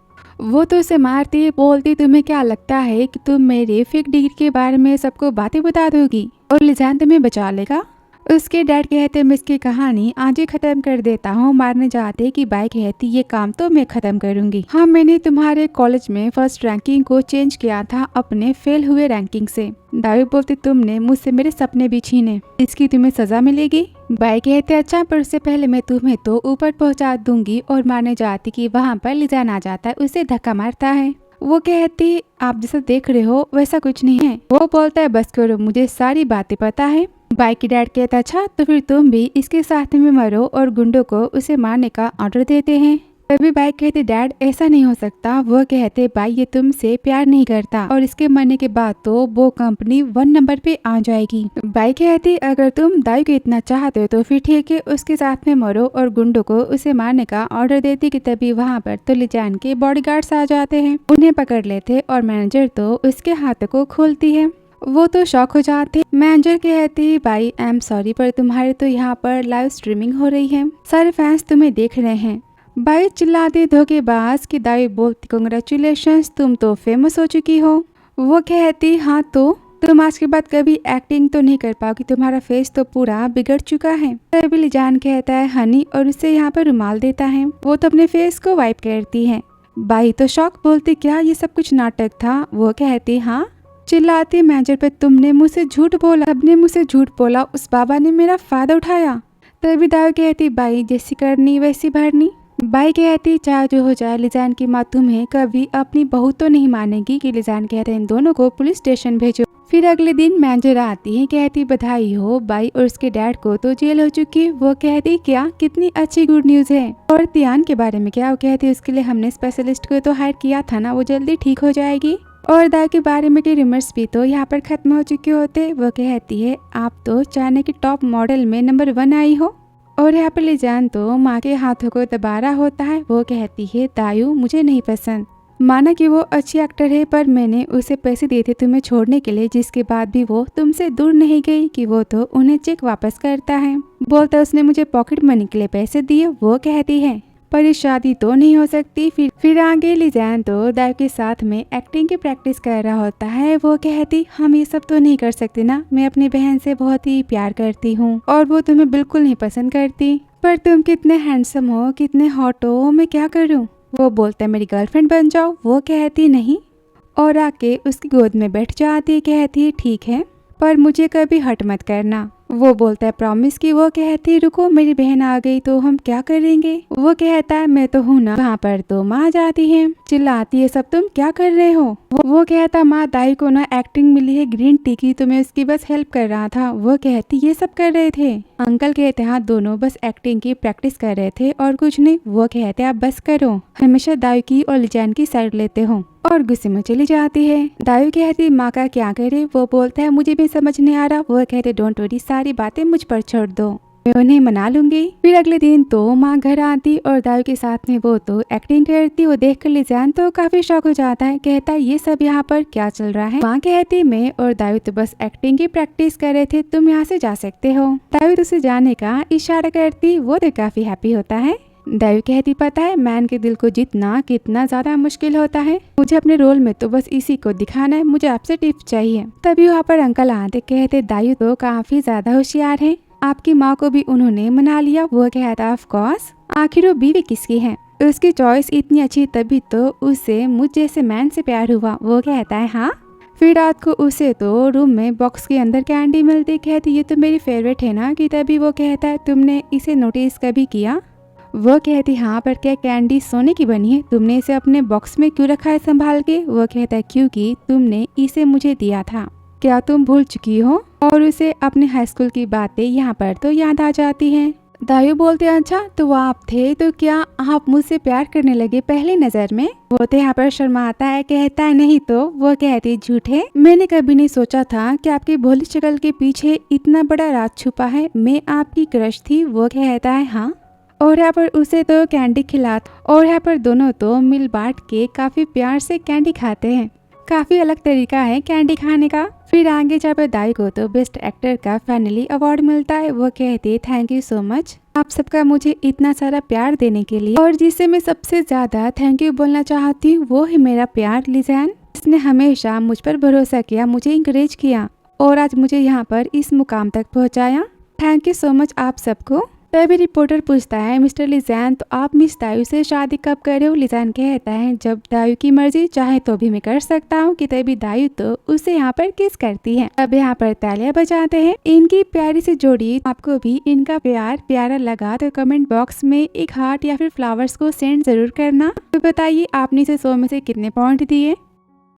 वो तो उसे मारती, बोलती तुम्हें क्या लगता है कि तुम मेरे फेक डिग्री के बारे में सबको बातें बता दोगी और लिजान तुम्हें बचा लेगा। उसके डैड कहते मैं इसकी कहानी आज ही खत्म कर देता हूँ। मारने जाते कि बाई कहती ये काम तो मैं खत्म करूंगी। हाँ मैंने तुम्हारे कॉलेज में फर्स्ट रैंकिंग को चेंज किया था अपने फेल हुए रैंकिंग से। दायू बोलती तुमने मुझसे मेरे सपने भी छीने, इसकी तुम्हें सजा मिलेगी। बाई कहते अच्छा पर उससे पहले मैं तुम्हें तो ऊपर पहुँचा दूंगी। और मारने जाती कि वहाँ पर लिजान आ जाता है, उसे धक्का मारता है। वो कहती आप जैसा देख रहे हो वैसा कुछ नहीं है। वो बोलता है बस करो मुझे सारी बातें पता है। बाई की डैड कहता अच्छा तो फिर तुम भी इसके साथ में मरो, और गुंडों को उसे मारने का ऑर्डर देते हैं। तभी बाई कहते डैड ऐसा नहीं हो सकता। वो कहते बाई ये तुमसे प्यार नहीं करता और इसके मरने के बाद तो वो कंपनी 1 नंबर पे आ जाएगी। बाई कहती अगर तुम दायू को इतना चाहते हो तो फिर ठीक है उसके साथ में मरो, और गुंडों को उसे मारने का ऑर्डर देती कि तभी वहाँ पर तो लिजान के बॉडीगार्ड्स आ जाते हैं, उन्हें पकड़ लेते और मैनेजर तो उसके हाथों को खोलती है। वो तो शॉक हो जाते। मैनेजर कहती बाई आई एम सॉरी पर तुम्हारे तो यहाँ पर लाइव स्ट्रीमिंग हो रही है, सारे फैंस तुम्हें देख रहे हैं। बाई चिल्लाती धोखेबाज की दाई बोलती कांग्रेचुलेशंस तुम तो फेमस हो चुकी हो। वो कहती हाँ तो तुम आज के बाद कभी एक्टिंग तो नहीं कर पाओगी, तुम्हारा फेस तो पूरा बिगड़ चुका है। तभी लिजान कहता है हनी और उसे यहाँ पर रुमाल देता है। वो तो अपने फेस को वाइप करती है। बाई तो शॉक बोलती क्या ये सब कुछ नाटक था। वो कहती हाँ। चिल्लाती मैनेजर पे तुमने मुझसे झूठ बोला, सबने मुझसे झूठ बोला, उस बाबा ने मेरा फायदा उठाया। तभी दाऊ कहती बाई जैसी करनी वैसी भरनी। बाई कहती चाहे जो हो जाए लिजान की माँ तुम्हें कभी अपनी बहू तो नहीं मानेगी। कि लिजान कहते हैं इन दोनों को पुलिस स्टेशन भेजो। फिर अगले दिन मैनेजर आती है, कहती बधाई हो बाई और उसके डैड को तो जेल हो चुकी है। वो कहती क्या, कितनी अच्छी गुड न्यूज है। और तियान के बारे में क्या, वो कहती उसके लिए हमने स्पेशलिस्ट को तो हायर किया था ना, वो जल्दी ठीक हो जाएगी। और दाई के बारे में के रिमर्स भी तो यहाँ पर खत्म हो चुके होते। वो कहती है आप तो चाइना के टॉप मॉडल में नंबर 1 आई हो। और यहाँ पर लिजान तो माँ के हाथों को दबा रहा होता है। वो कहती है दायू मुझे नहीं पसंद, माना कि वो अच्छी एक्टर है पर मैंने उसे पैसे दिए थे तुम्हें छोड़ने के लिए, जिसके बाद भी वो तुमसे दूर नहीं गई कि वो तो उन्हें चेक वापस करता है। बोलता उसने मुझे पॉकेट मनी के लिए पैसे दिए। वो कहती है पर ये शादी तो नहीं हो सकती। फिर आगे लिजान तो दायू के साथ में एक्टिंग की प्रैक्टिस कर रहा होता है। वो कहती हम ये सब तो नहीं कर सकते ना, मैं अपनी बहन से बहुत ही प्यार करती हूँ और वो तुम्हें बिल्कुल नहीं पसंद करती, पर तुम कितने हैंडसम हो, कितने हॉट हो, मैं क्या करूँ। वो बोलता है मेरी गर्लफ्रेंड बन जाओ। वो कहती नहीं और आके उसकी गोद में बैठ जाती। कहती है ठीक है पर मुझे कभी हट मत करना। वो बोलता है प्रॉमिस की। वो कहती रुको मेरी बहन आ गई तो हम क्या करेंगे। वो कहता है मैं तो हूँ ना। वहाँ पर तो माँ आ जाती है, चिल्लाती है सब तुम क्या कर रहे हो। वो कहता माँ दाई को ना एक्टिंग मिली है ग्रीन टी की, तो मैं उसकी बस हेल्प कर रहा था। वो कहती ये सब कर रहे थे। अंकल कहते हाँ दोनों बस एक्टिंग की प्रैक्टिस कर रहे थे और कुछ नहीं। वो कहते आप बस करो, हमेशा दाई की और लिजान की साइड लेते हो। और गुस्से में चली जाती है। दायू कहती माँ का क्या करे। वो बोलता है मुझे भी समझ नहीं आ रहा। वो कहते डोंट वरी, सारी बातें मुझ पर छोड़ दो, मैं उन्हें मना लूंगी। फिर अगले दिन तो माँ घर आती और दायू के साथ में वो तो एक्टिंग करती। वो देख कर लिजान तो काफी शौक हो जाता है, कहता है ये सब यहाँ पर क्या चल रहा है। माँ कहती मैं और दायू तो बस एक्टिंग की प्रैक्टिस कर रहे थे, तुम यहाँ से जा सकते हो। दायू उसे जाने का इशारा करती। वो तो काफी हैप्पी होता है। दायू कहती पता है मैन के दिल को जीतना कितना ज्यादा मुश्किल होता है, मुझे अपने रोल में तो बस इसी को दिखाना है, मुझे आपसे टिप्स चाहिए। तभी वहाँ पर अंकल आते। कहते दायू तो काफी ज्यादा होशियार है, आपकी माँ को भी उन्होंने मना लिया। वो कहता ऑफ कोर्स, आखिर वो बीवी किसकी है, उसकी चॉइस इतनी अच्छी तभी तो उसे मुझ जैसे मैन से प्यार हुआ। वो कहता है हाँ। फिर रात को उसे तो रूम में बॉक्स के अंदर कैंडी मिलती। कहती ये तो मेरी फेवरेट है ना कि। तभी वो कहता है तुमने इसे नोटिस कभी किया। वो कहती हाँ पर क्या कैंडी सोने की बनी है, तुमने इसे अपने बॉक्स में क्यों रखा है संभाल के। वो कहता है क्योंकि तुमने इसे मुझे दिया था, क्या तुम भूल चुकी हो। और उसे अपने हाई स्कूल की बातें यहाँ पर तो याद आ जाती हैं। दायू बोलते अच्छा तो वो आप थे, तो क्या आप मुझसे प्यार करने लगे पहली नजर में। वो तो यहाँ पर शर्माता है, कहता है नहीं तो। वो कहती झूठे, मैंने कभी नहीं सोचा था कि आपकी भोली शक्ल के पीछे इतना बड़ा राज छुपा है, मैं आपकी क्रश थी। वो कहता है हाँ। और यहाँ पर उसे तो कैंडी खिलाते और यहाँ पर दोनों तो मिल बांट के काफी प्यार से कैंडी खाते हैं। काफी अलग तरीका है कैंडी खाने का। फिर आगे जब दाई को तो बेस्ट एक्टर का फाइनली अवार्ड मिलता है। वो कहते हैं थैंक यू सो मच आप सबका मुझे इतना सारा प्यार देने के लिए, और जिसे मैं सबसे ज्यादा थैंक यू बोलना चाहती हूँ वो है मेरा प्यार लिजान। इसने हमेशा मुझ पर भरोसा किया, मुझे इंकरेज किया और आज मुझे यहाँ पर इस मुकाम तक पहुँचाया। थैंक यू सो मच आप सबको। तभी रिपोर्टर पूछता है मिस्टर लिजान तो आप मिस दायू से शादी कब कर रहे हो। लिजान कहता है जब दायू की मर्जी चाहे तो भी मैं कर सकता हूँ। कि तभी दायू तो उसे यहाँ पर किस करती है। अब यहाँ पर तालियां बजाते हैं। इनकी प्यारी सी जोड़ी, आपको भी इनका प्यार प्यारा लगा तो कमेंट बॉक्स में एक हार्ट या फिर फ्लावर्स को सेंड जरूर करना। तो बताइए आपने इसे 100 में से कितने पॉइंट दिए।